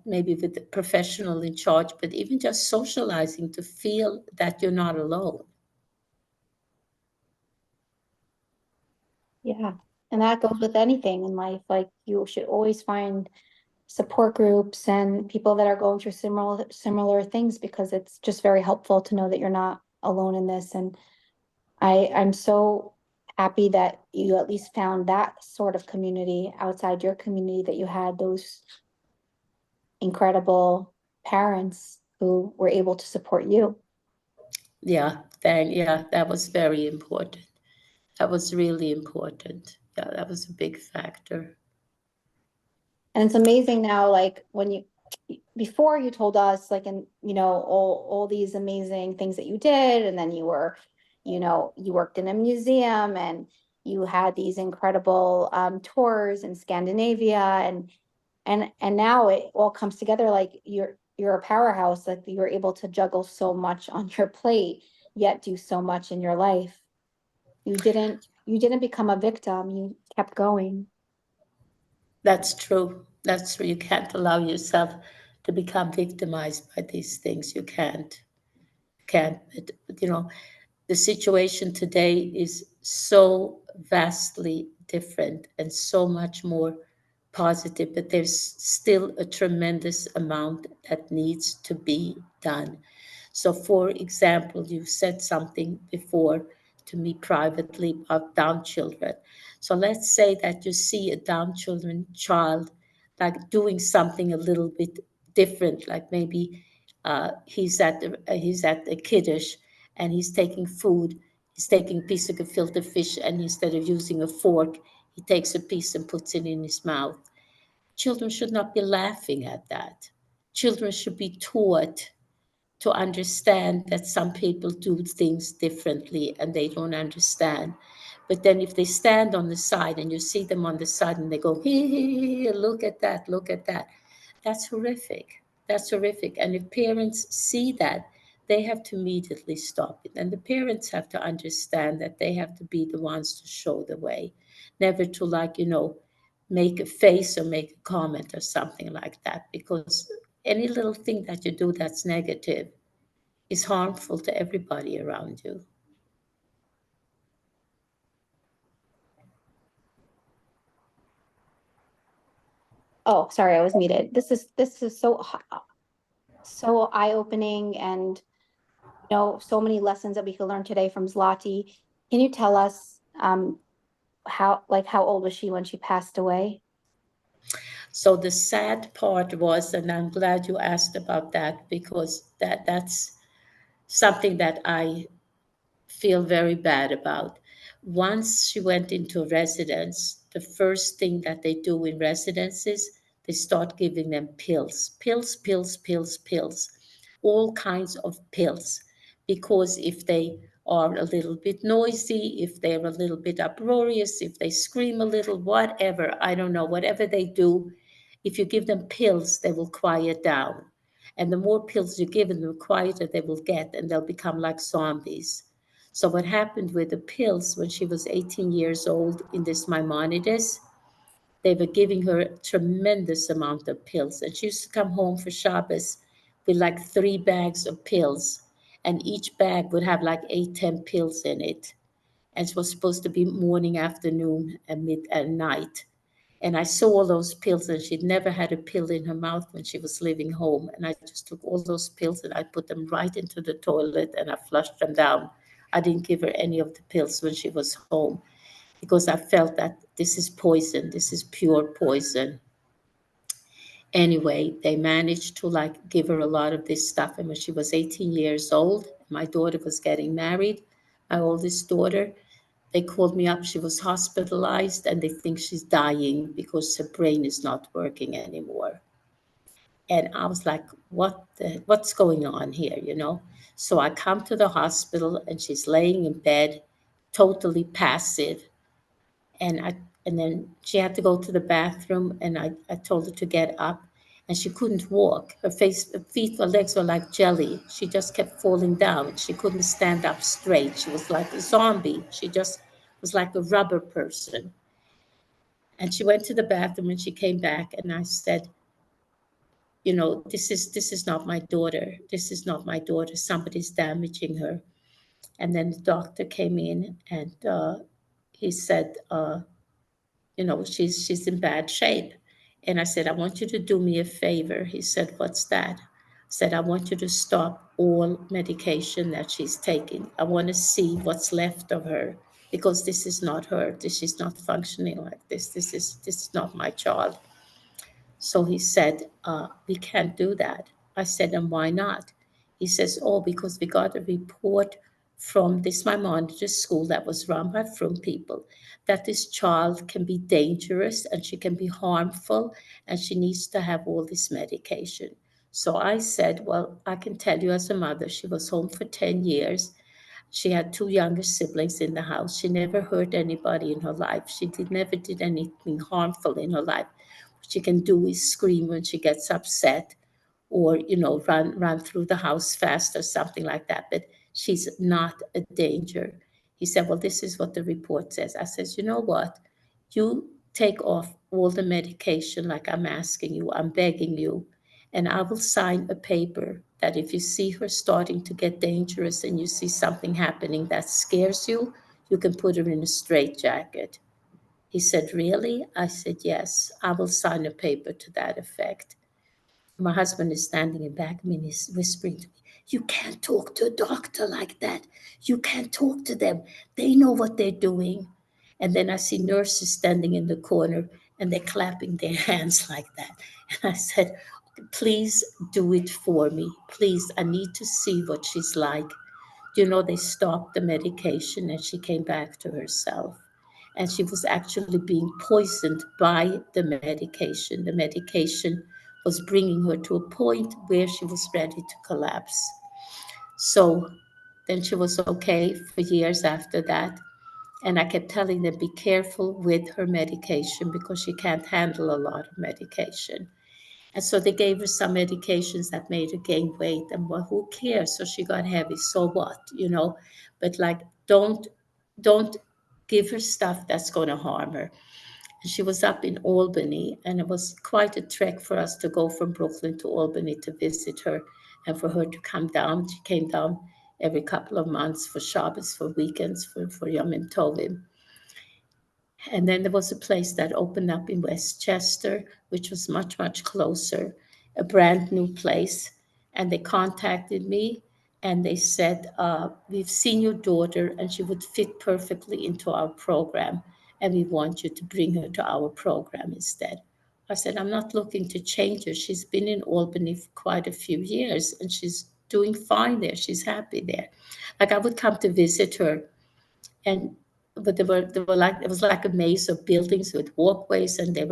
maybe with the professional in charge, but even just socializing to feel that you're not alone. Yeah. And that goes with anything in life. Like you should always find support groups and people that are going through similar things because it's just very helpful to know that you're not alone in this. And I'm so happy that you at least found that sort of community outside your community, that you had those incredible parents who were able to support you. Yeah, that was very important. That was really important. Yeah, that was a big factor. And it's amazing now, like when you before you told us like and all these amazing things that you did, and then you worked in a museum and you had these incredible tours in Scandinavia, and now it all comes together like you're a powerhouse, like you're able to juggle so much on your plate yet do so much in your life. You didn't become a victim, you kept going. That's true. That's true. You can't allow yourself to become victimized by these things. You can't. But the situation today is so vastly different and so much more positive, but there's still a tremendous amount that needs to be done. So, for example, you said something before to me privately about Down children. So, let's say that you see a Down children child like doing something a little bit different, like maybe he's at the kiddush and he's taking food. He's taking a piece of gefilte fish, and instead of using a fork, he takes a piece and puts it in his mouth. Children should not be laughing at that. Children should be taught to understand that some people do things differently and they don't understand. But then if they stand on the side and you see them on the side and they go, "Hee, look at that," that's horrific. That's horrific. And if parents see that, they have to immediately stop it. And the parents have to understand that they have to be the ones to show the way, never to make a face or make a comment or something like that, because any little thing that you do that's negative is harmful to everybody around you. Oh, sorry, I was muted. This is so eye-opening, and so many lessons that we could learn today from Zlati. Can you tell us how old was she when she passed away? So the sad part was, and I'm glad you asked about that, because that's something that I feel very bad about. Once she went into residence, the first thing that they do in residences, they start giving them pills, pills, pills, pills, pills, all kinds of pills. Because if they are a little bit noisy, if they're a little bit uproarious, if they scream a little, whatever, I don't know, whatever they do, if you give them pills, they will quiet down. And the more pills you give them, the quieter they will get, and they'll become like zombies. So what happened with the pills when she was 18 years old in this Maimonides, they were giving her a tremendous amount of pills. And she used to come home for Shabbos with like 3 bags of pills, and each bag would have like 8, 10 pills in it. And it was supposed to be morning, afternoon, and mid and night. And I saw all those pills, and she'd never had a pill in her mouth when she was leaving home. And I just took all those pills and I put them right into the toilet and I flushed them down. I didn't give her any of the pills when she was home because I felt that this is poison. This is pure poison. Anyway, they managed to like give her a lot of this stuff. And when she was 18 years old, my daughter was getting married, my oldest daughter, they called me up. She was hospitalized and they think she's dying because her brain is not working anymore. And I was like, what's going on here, you know? So I come to the hospital and she's laying in bed, totally passive. And then she had to go to the bathroom and I told her to get up and she couldn't walk. Her feet, her legs were like jelly. She just kept falling down. She couldn't stand up straight. She was like a zombie. She just was like a rubber person. And she went to the bathroom and she came back and I said, you know, this is not my daughter. This is not my daughter. Somebody's damaging her. And then the doctor came in and he said, you know, she's in bad shape. And I said, I want you to do me a favor. He said, what's that? I said, I want you to stop all medication that she's taking. I want to see what's left of her because this is not her. This is not functioning like this. This is not my child. So he said, we can't do that. I said, and why not? He says, oh, because we got a report from this Maimonides school that was run by Frum people that this child can be dangerous and she can be harmful and she needs to have all this medication. So I said, well, I can tell you as a mother, she was home for 10 years. She had 2 younger siblings in the house. She never hurt anybody in her life. Never did anything harmful in her life. What she can do is scream when she gets upset or, you know, run through the house fast or something like that. But she's not a danger. He said, well, this is what the report says. I says, you know what? You take off all the medication like I'm asking you. I'm begging you. And I will sign a paper that if you see her starting to get dangerous and you see something happening that scares you, you can put her in a straitjacket. He said, really? I said, yes, I will sign a paper to that effect. My husband is standing in back of me and he's whispering to me, you can't talk to a doctor like that. You can't talk to them. They know what they're doing. And then I see nurses standing in the corner and they're clapping their hands like that. And I said, please do it for me. Please, I need to see what she's like. You know, they stopped the medication and she came back to herself. And she was actually being poisoned by the medication. The medication was bringing her to a point where she was ready to collapse. So then she was okay for years after that. And I kept telling them, be careful with her medication because she can't handle a lot of medication. And so they gave her some medications that made her gain weight. And well, who cares? So she got heavy. So what? You know, but like, don't give her stuff that's going to harm her. And she was up in Albany, and it was quite a trek for us to go from Brooklyn to Albany to visit her and for her to come down. She came down every couple of months for Shabbos, for weekends, for Yom Tovim. And then there was a place that opened up in Westchester, which was much, much closer, a brand new place. And they contacted me and they said, we've seen your daughter and she would fit perfectly into our program. And we want you to bring her to our program instead. I said, I'm not looking to change her. She's been in Albany for quite a few years and she's doing fine there. She's happy there. Like I would come to visit her and but there were like it was like a maze of buildings with walkways and there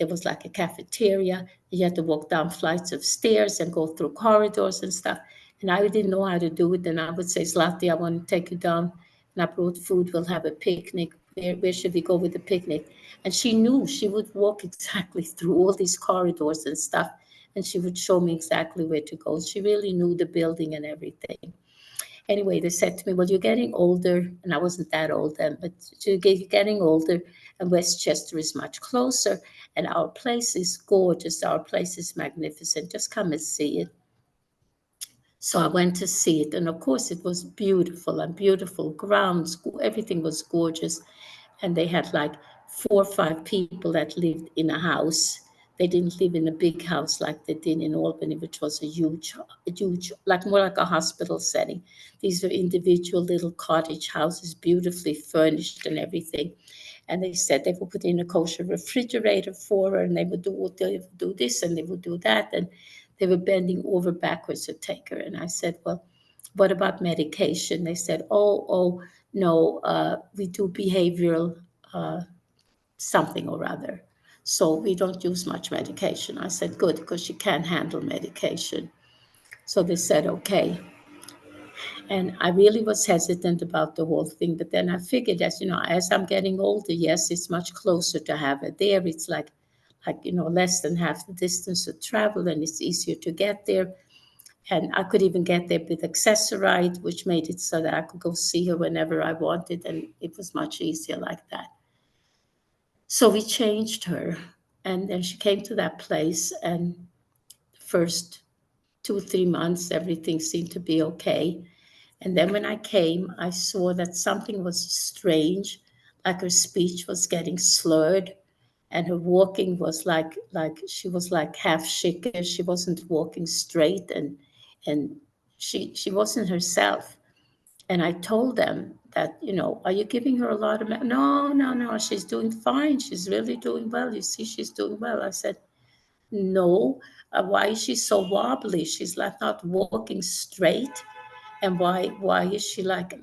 was like a cafeteria. You had to walk down flights of stairs and go through corridors and stuff. And I didn't know how to do it. And I would say, Zlati, I want to take you down. And I brought food. We'll have a picnic. Where should we go with the picnic? And she knew she would walk exactly through all these corridors and stuff. And she would show me exactly where to go. She really knew the building and everything. Anyway, they said to me, well, you're getting older. And I wasn't that old then, but you're getting older. And Westchester is much closer. And our place is gorgeous. Our place is magnificent. Just come and see it. So I went to see it, and of course it was beautiful and beautiful grounds. Everything was gorgeous, and they had like 4 or 5 people that lived in a house. They didn't live in a big house like they did in Albany, which was a huge, like more like a hospital setting. These were individual little cottage houses, beautifully furnished and everything. And they said they would put in a kosher refrigerator for her, and they would do this and they would do that, and they were bending over backwards to take her. And I said, well, what about medication? They said, oh, no, we do behavioral something or other. So we don't use much medication. I said, good, because she can't handle medication. So they said, okay. And I really was hesitant about the whole thing. But then I figured, as I'm getting older, yes, it's much closer to have it there. It's less than half the distance to travel, and it's easier to get there. And I could even get there with Accessoride, which made it so that I could go see her whenever I wanted, and it was much easier like that. So we changed her, and then she came to that place, and the first 2 or 3 months, everything seemed to be okay. And then when I came, I saw that something was strange, like her speech was getting slurred, and her walking was like she was like half shaken. She wasn't walking straight, and she wasn't herself. And I told them that, are you giving her a lot of no, no, no, she's doing fine. She's really doing well. You see, she's doing well. I said, no, why is she so wobbly? She's like not walking straight. And why is she like,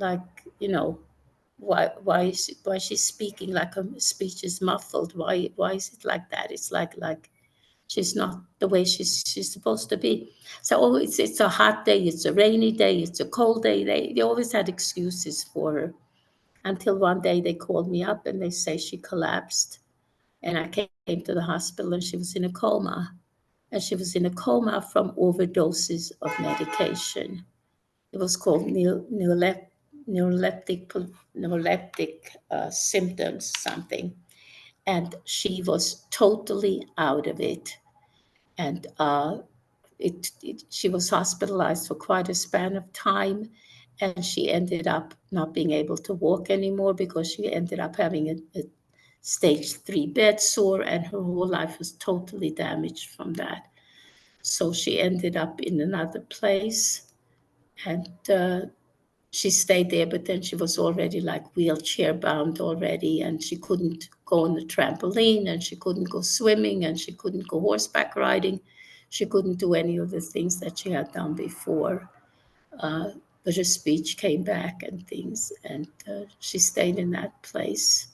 why is she speaking like her speech is muffled? Why is it like that? It's like she's not the way she's supposed to be. So, oh, it's a hot day, it's a rainy day, it's a cold day. They always had excuses for her, until one day they called me up and they say she collapsed, and I came to the hospital and she was in a coma, and she was in a coma from overdoses of medication. It was called neuroleptic symptoms, something, and she was totally out of it. And she was hospitalized for quite a span of time, and she ended up not being able to walk anymore because she ended up having a stage 3 bed sore, and her whole life was totally damaged from that. So she ended up in another place, and she stayed there, but then she was already like wheelchair bound already, and she couldn't go on the trampoline, and she couldn't go swimming, and she couldn't go horseback riding. She couldn't do any of the things that she had done before. But her speech came back and things, and she stayed in that place.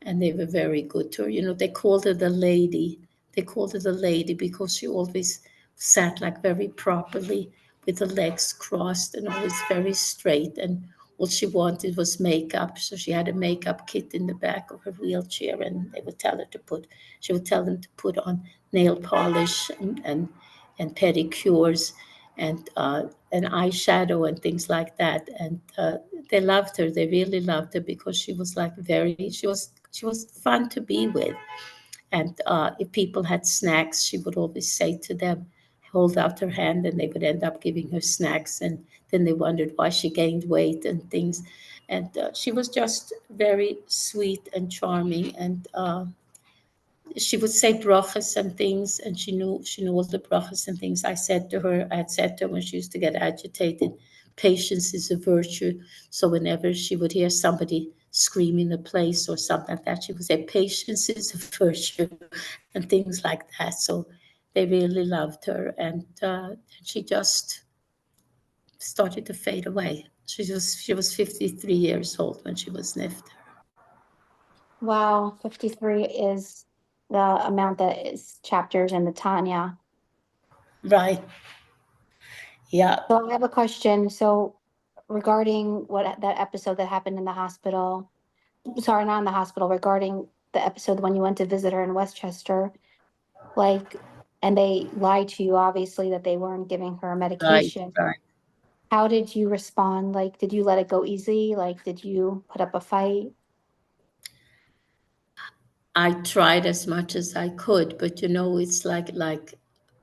And they were very good to her. They called her the lady. They called her the lady because she always sat like very properly with her legs crossed and always very straight. And all she wanted was makeup. So she had a makeup kit in the back of her wheelchair, and she would tell them to put on nail polish and pedicures and eyeshadow and things like that. And they loved her. They really loved her because she was like she was fun to be with. And if people had snacks, she would always say to them, hold out her hand, and they would end up giving her snacks. And then they wondered why she gained weight and things. And she was just very sweet and charming. And she would say brachas and things, and she knew all the brachas and things. I had said to her when she used to get agitated, patience is a virtue. So whenever she would hear somebody scream in a place or something like that, she would say, patience is a virtue, and things like that. So they really loved her, and she just started to fade away. She was 53 years old when she was nifted. Wow, 53 is the amount that is chapters in the Tanya. Right. Yeah. So I have a question. So regarding that episode that happened in the hospital, sorry, not in the hospital, regarding the episode when you went to visit her in Westchester, like, and they lied to you, obviously, that they weren't giving her Right. medication. Right. How did you respond? Like, did you let it go easy? Like, did you put up a fight? I tried as much as I could, but it's like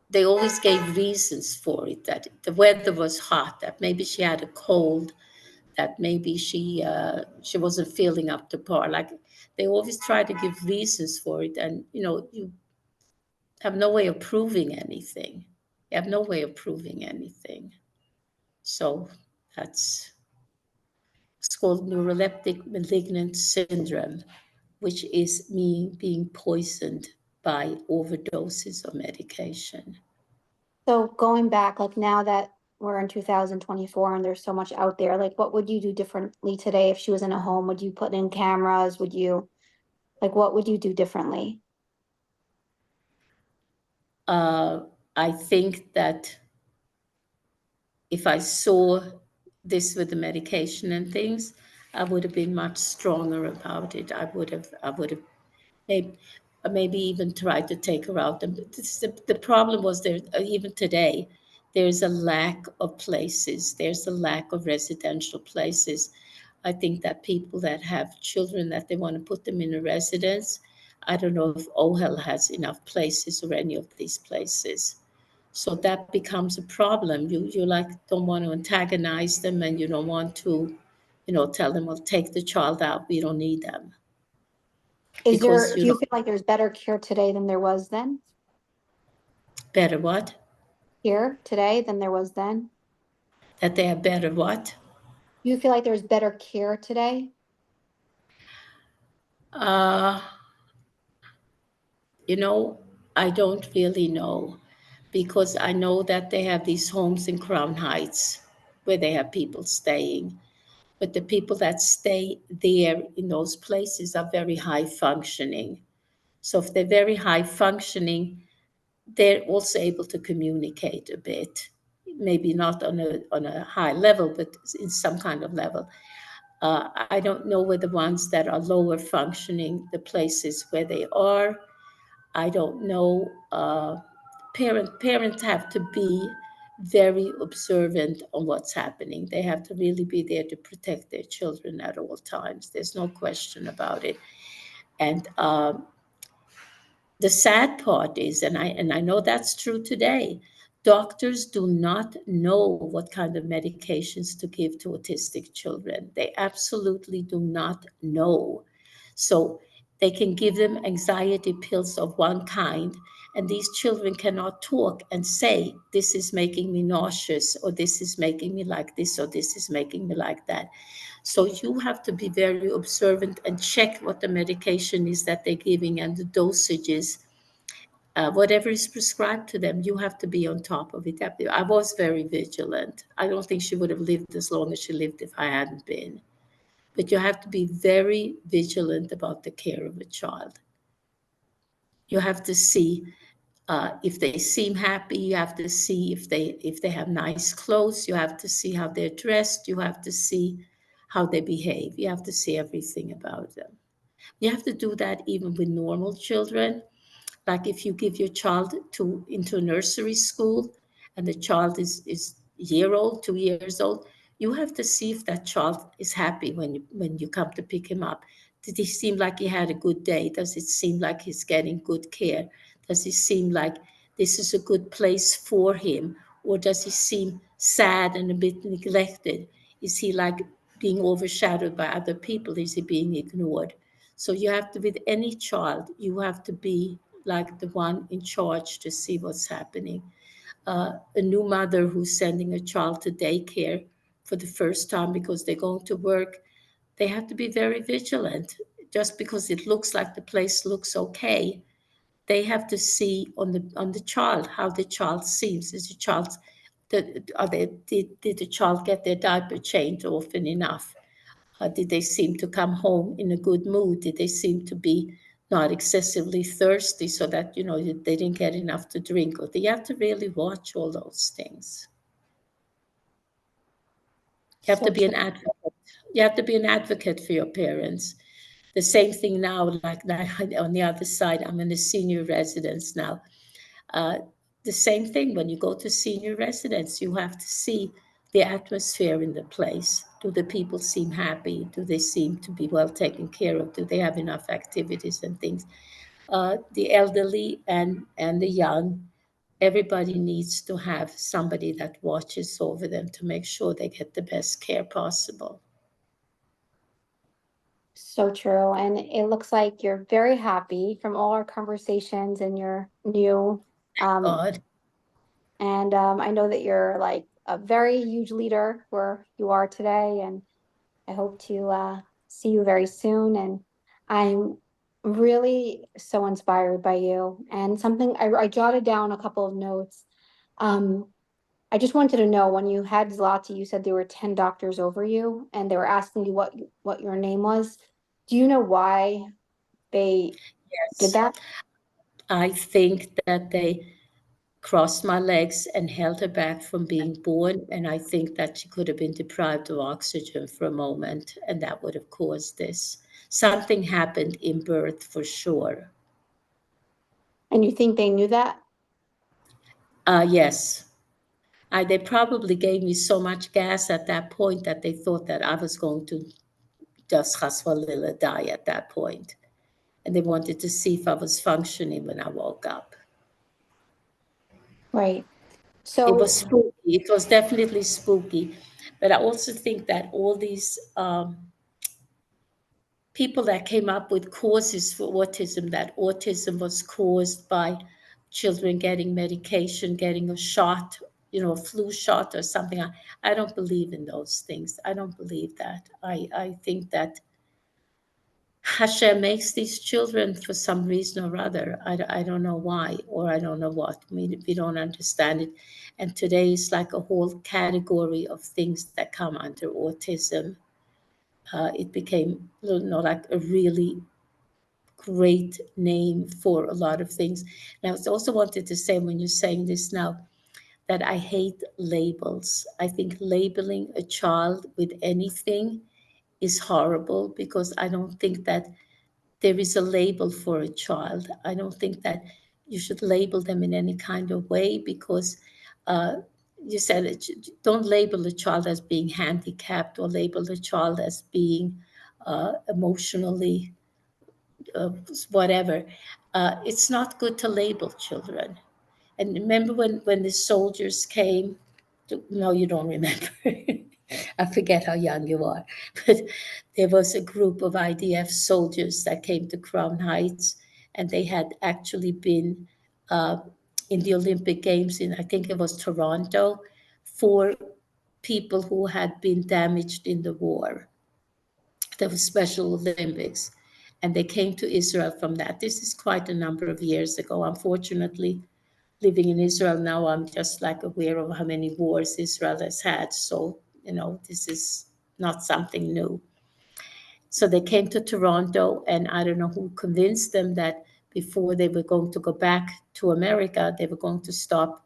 they always gave reasons for it, that the weather was hot, that maybe she had a cold, that maybe she wasn't feeling up to par. Like they always try to give reasons for it, and you have no way of proving anything. You have no way of proving anything. So that's it's called neuroleptic malignant syndrome, which is me being poisoned by overdoses of medication. So going back, like now that we're in 2024 and there's so much out there, like what would you do differently today if she was in a home? Would you put in cameras? What would you do differently? I think that if I saw this with the medication and things, I would have been much stronger about it. I would have maybe even tried to take her out. And the problem was there, even today, there's a lack of places. There's a lack of residential places. I think that people that have children that they want to put them in a residence, I don't know if OHEL has enough places or any of these places. So that becomes a problem. You like don't want to antagonize them, and you don't want to, tell them, well, take the child out. We don't need them because Do you feel like there's better care today than there was then? better what? Here today than there was then? That they have better what? Do you feel like there's better care today? Uh, I don't really know, because I know that they have these homes in Crown Heights where they have people staying. But the people that stay there in those places are very high functioning. So if they're very high functioning, they're also able to communicate a bit. Maybe not on a high level, but in some kind of level. I don't know where the ones that are lower functioning, the places where they are. I don't know. Parents have to be very observant on what's happening. They have to really be there to protect their children at all times. There's no question about it. And the sad part is, and I know that's true today, doctors do not know what kind of medications to give to autistic children. They absolutely do not know. So they can give them anxiety pills of one kind, and these children cannot talk and say, this is making me nauseous, or this is making me like this, or this is making me like that. So you have to be very observant and check what the medication is that they're giving and the dosages. Whatever is prescribed to them, you have to be on top of it. I was very vigilant. I don't think she would have lived as long as she lived if I hadn't been. But you have to be very vigilant about the care of a child. You have to see if they seem happy. You have to see if they have nice clothes. You have to see how they're dressed. You have to see how they behave. You have to see everything about them. You have to do that even with normal children. Like if you give your child into a nursery school and the child is a year old, 2 years old, you have to see if that child is happy when you come to pick him up. Did he seem like he had a good day? Does it seem like he's getting good care? Does it seem like this is a good place for him? Or does he seem sad and a bit neglected? Is he like being overshadowed by other people? Is he being ignored? So you have to, with any child, you have to be like the one in charge to see what's happening. A new mother who's sending a child to daycare for the first time because they're going to work, they have to be very vigilant. Just because it looks like the place looks okay, they have to see on the child how the child seems. Is the child did the child get their diaper changed often enough? Did they seem to come home in a good mood? Did they seem to be not excessively thirsty so that, they didn't get enough to drink? Or you have to really watch all those things. You have to So be an advocate. You have to be an advocate for your parents. The same thing now, like now on the other side, I'm in a senior residence now. Uh, the same thing when you go to senior residence, you have to see the atmosphere in the place. Do the people seem happy? Do they seem to be well taken care of? Do they have enough activities and things? The elderly and the young, everybody needs to have somebody that watches over them to make sure they get the best care possible. So true. And it looks like you're very happy from all our conversations and your new, um, God, and I know that you're like a very huge leader where you are today, and I hope to see you very soon. And I'm really so inspired by you. And something I jotted down a couple of notes. Um, I just wanted to know when you had Zlati, you said there were 10 doctors over you and they were asking you what your name was. Do you know why they did yes. that? I think that they crossed my legs and held her back from being born. And I think that she could have been deprived of oxygen for a moment, and that would have caused this. Something happened in birth for sure. And you think they knew that? Yes. They probably gave me so much gas at that point that they thought that I was going to just Haswalila die at that point. And they wanted to see if I was functioning when I woke up. Right. It was So, spooky. It was definitely spooky. But I also think that all these people that came up with causes for autism, that autism was caused by children getting medication, getting a shot, a flu shot or something. I don't believe in those things. I don't believe that. I think that Hashem makes these children for some reason or other. I don't know why, or I don't know what. We don't understand it. And today is like a whole category of things that come under autism. It became, like a really great name for a lot of things. And I also wanted to say, when you're saying this now, that I hate labels. I think labeling a child with anything is horrible, because I don't think that there is a label for a child. I don't think that you should label them in any kind of way, because uh, you said don't label a child as being handicapped, or label a child as being emotionally whatever. It's not good to label children. And remember when the soldiers came? No, you don't remember. I forget how young you are. But there was a group of IDF soldiers that came to Crown Heights, and they had actually been uh, in the Olympic Games in, I think it was Toronto, for people who had been damaged in the war. There was Special Olympics, and they came to Israel from that. This is quite a number of years ago. Unfortunately, living in Israel now, I'm just like aware of how many wars Israel has had. So, this is not something new. So they came to Toronto, and I don't know who convinced them that before they were going to go back to America, they were going to stop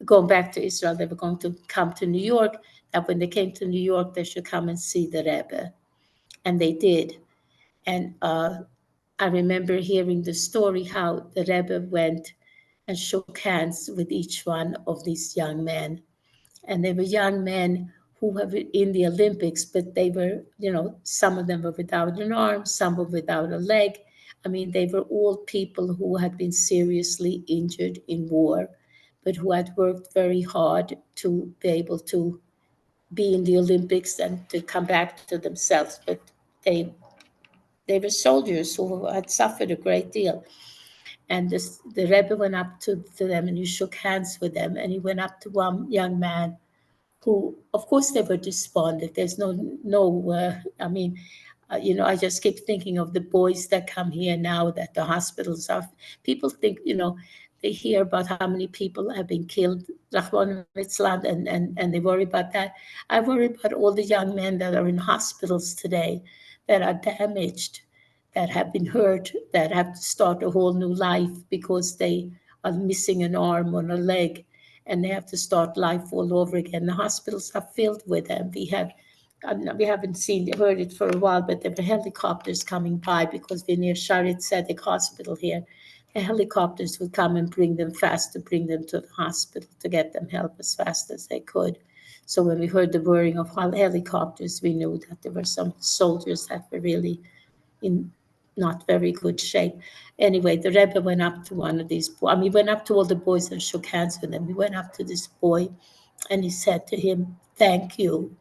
going back to Israel. They were going to come to New York, that when they came to New York, they should come and see the Rebbe. And they did. And I remember hearing the story how the Rebbe went and shook hands with each one of these young men. And they were young men who were in the Olympics, but they were, some of them were without an arm, some were without a leg. I mean, they were all people who had been seriously injured in war, but who had worked very hard to be able to be in the Olympics and to come back to themselves. But they they were soldiers who had suffered a great deal. And the Rebbe went up to them, and he shook hands with them. And he went up to one young man who, of course, they were despondent. There's I mean, I just keep thinking of the boys that come here now, that the hospitals are, people think, they hear about how many people have been killed, Rahman Mitzland, and they worry about that. I worry about all the young men that are in hospitals today, that are damaged, that have been hurt, that have to start a whole new life because they are missing an arm or a leg, and they have to start life all over again. The hospitals are filled with them. We haven't heard it for a while, but there were helicopters coming by, because we're near Sharit Tzedek Hospital here. The helicopters would come and bring them fast, to bring them to the hospital, to get them help as fast as they could. So when we heard the whirring of helicopters, we knew that there were some soldiers that were really in not very good shape. Anyway, the Rebbe went up to one of these boys. I mean, he went up to all the boys and shook hands with them. He went up to this boy and he said to him, "Thank you."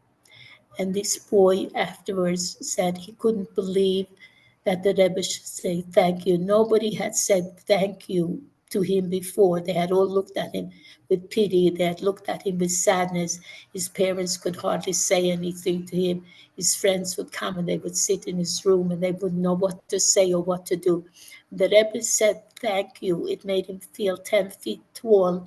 And this boy afterwards said he couldn't believe that the Rebbe should say thank you. Nobody had said thank you to him before. They had all looked at him with pity. They had looked at him with sadness. His parents could hardly say anything to him. His friends would come and they would sit in his room and they wouldn't know what to say or what to do. The Rebbe said thank you. It made him feel 10 feet tall,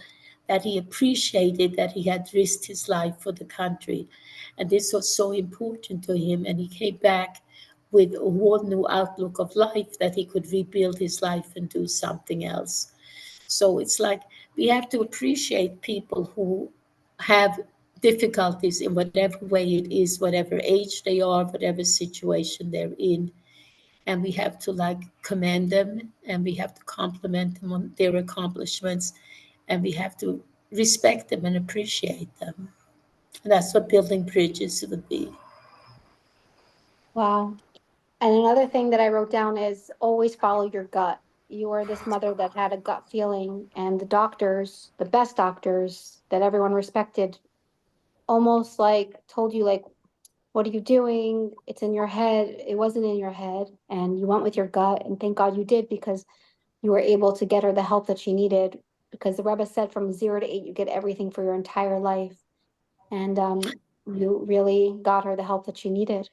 that he appreciated that he had risked his life for the country. And this was so important to him. And he came back with a whole new outlook of life, that he could rebuild his life and do something else. So it's like we have to appreciate people who have difficulties in whatever way it is, whatever age they are, whatever situation they're in. And we have to like commend them, and we have to compliment them on their accomplishments, and we have to respect them and appreciate them. And that's what building bridges would be. Wow. And another thing that I wrote down is always follow your gut. You are this mother that had a gut feeling, and the doctors, the best doctors that everyone respected, almost like told you, like, what are you doing? It's in your head. It wasn't in your head. And you went with your gut. And thank God you did, because you were able to get her the help that she needed. Because the Rebbe said from 0 to 8, you get everything for your entire life. And you really got her the help that she needed.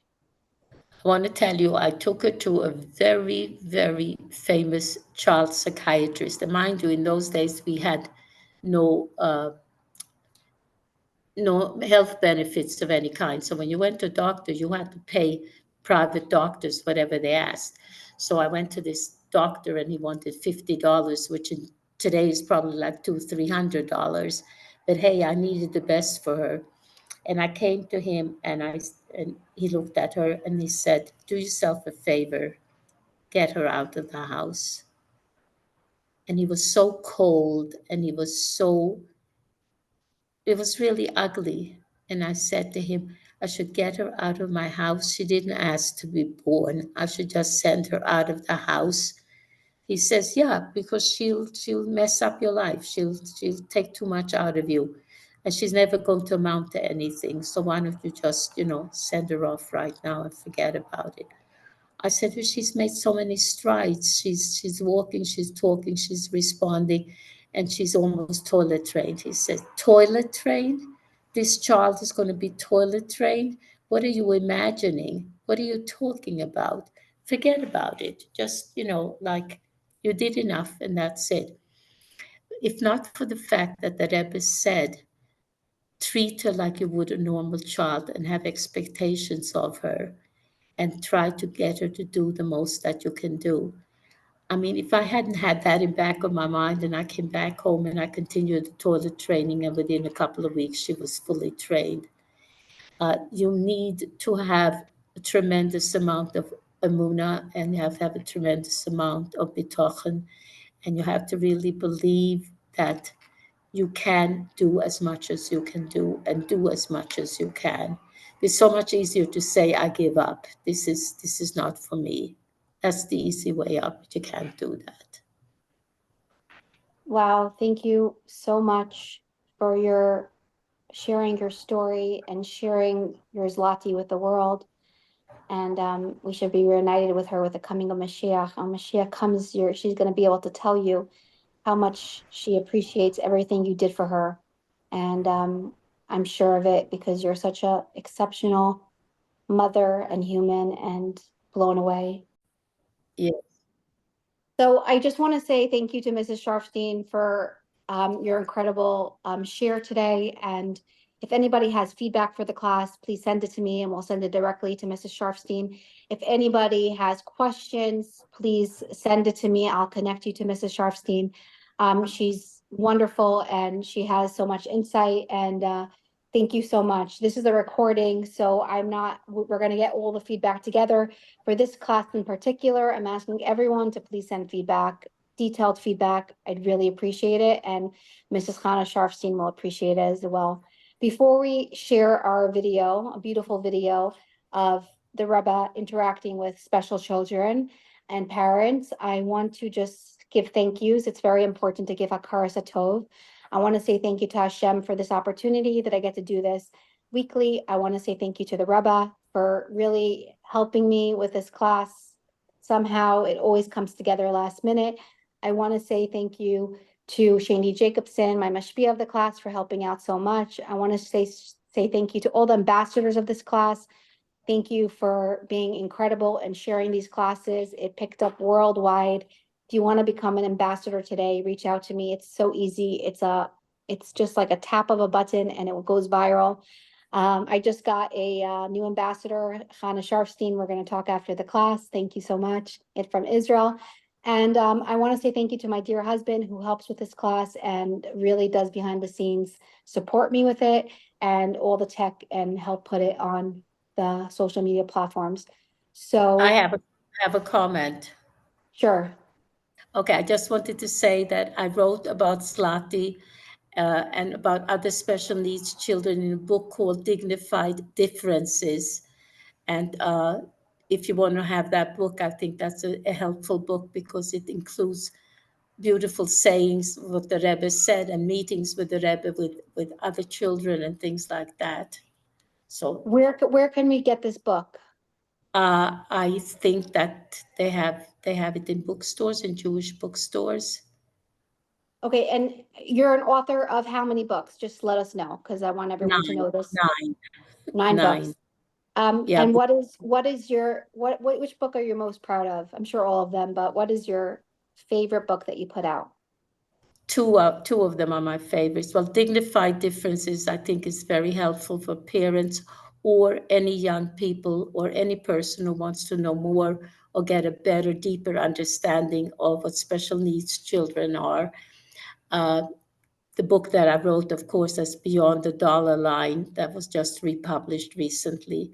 I want to tell you, I took her to a very, very famous child psychiatrist. And mind you, in those days, we had no no health benefits of any kind. So when you went to a doctor, you had to pay private doctors whatever they asked. So I went to this doctor and he wanted $50, which in today is probably like $300. But hey, I needed the best for her. And I came to him and he looked at her and he said, "Do yourself a favor, get her out of the house." And he was so cold and it was really ugly. And I said to him, I should get her out of my house. She didn't ask to be born. I should just send her out of the house. He says, yeah, because she'll mess up your life. She'll take too much out of you. And she's never going to amount to anything. So why don't you just, send her off right now and forget about it? I said, well, she's made so many strides. She's walking, she's talking, she's responding, and she's almost toilet trained. He said, toilet trained? This child is going to be toilet trained? What are you imagining? What are you talking about? Forget about it. Just, like you did enough and that's it. If not for the fact that the Rebbe said, treat her like you would a normal child and have expectations of her, and try to get her to do the most that you can do. I mean, if I hadn't had that in back of my mind and I came back home and I continued the toilet training, and within a couple of weeks she was fully trained. You need to have a tremendous amount of emuna, and you have to have a tremendous amount of bitochen, and you have to really believe that you can do as much as you can do and do as much as you can. It's so much easier to say, I give up. This is not for me. That's the easy way out, but you can't do that. Wow. Thank you so much for your sharing your story and sharing your Zlati with the world. And we should be reunited with her with the coming of Mashiach. When Mashiach comes, she's going to be able to tell you how much she appreciates everything you did for her. And I'm sure of it, because you're such a exceptional mother and human, and blown away. Yeah. So I just want to say thank you to Mrs. Sharfstein for your incredible share today. And if anybody has feedback for the class, please send it to me and we'll send it directly to Mrs. Sharfstein. If anybody has questions, please send it to me. I'll connect you to Mrs. Sharfstein. She's wonderful and she has so much insight, and thank you so much. This is a recording, so we're going to get all the feedback together. For this class in particular, I'm asking everyone to please send feedback, detailed feedback. I'd really appreciate it. And Mrs. Chana Sharfstein will appreciate it as well. Before we share our video, a beautiful video of the Rebbe interacting with special children, and parents, I want to just give thank yous. It's very important to give hakaras hatov. I want to say thank you to Hashem for this opportunity that I get to do this weekly. I want to say thank you to the Rebbe for really helping me with this class. Somehow it always comes together last minute. I want to say thank you to Shani Jacobson, my mashpia of the class, for helping out so much. I want to say thank you to all the ambassadors of this class. Thank you for being incredible and sharing these classes. It picked up worldwide. If you want to become an ambassador today, reach out to me. It's so easy. It's just like a tap of a button and it goes viral. I just got a new ambassador, Chana Sharfstein. We're going to talk after the class. Thank you so much. It's from Israel. And I want to say thank you to my dear husband who helps with this class and really does behind the scenes support me with it and all the tech and help put it on the social media platforms. So I have a comment. sure. Okay, I just wanted to say that I wrote about Slati and about other special needs children in a book called Dignified Differences. And if you want to have that book, I think that's a helpful book because it includes beautiful sayings, what the Rebbe said, and meetings with the Rebbe with other children and things like that. So Where can we get this book? I think that they have it in bookstores, in Jewish bookstores. Okay, and you're an author of how many books? Just let us know because I want everyone to know this. Nine. 9 books. Yeah, And what is your which book are you most proud of? I'm sure all of them, but what is your favorite book that you put out? two of them are my favorites. Well, Dignified Differences, I think, is very helpful for parents or any young people or any person who wants to know more or get a better, deeper understanding of what special needs children are. The book that I wrote, of course, is Beyond the Dollar Line, that was just republished recently.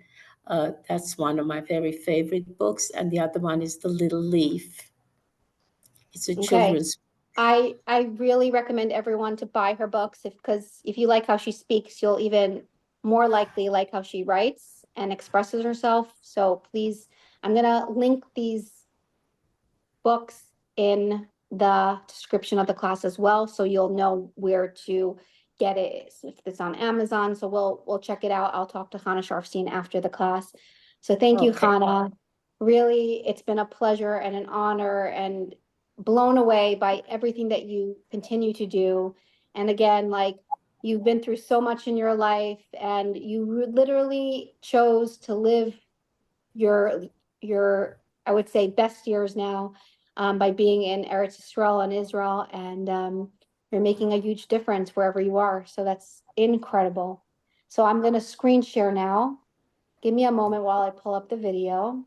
That's one of my very favorite books. And the other one is The Little Leaf. It's a Okay. children's. I really recommend everyone to buy her books because if you like how she speaks, you'll even more likely like how she writes and expresses herself. So please, I'm gonna link these books in the description of the class as well, so you'll know where to get it if it's on Amazon. So we'll check it out. I'll talk to Hannah Sharfstein after the class. So thank you, Okay. Hannah. Really, it's been a pleasure and an honor and blown away by everything that you continue to do. And again, like you've been through so much in your life and you literally chose to live your your I would say best years now by being in Eretz Yisrael and Israel, and you're making a huge difference wherever you are. So that's incredible. So I'm going to screen share now. Give me a moment while I pull up the video.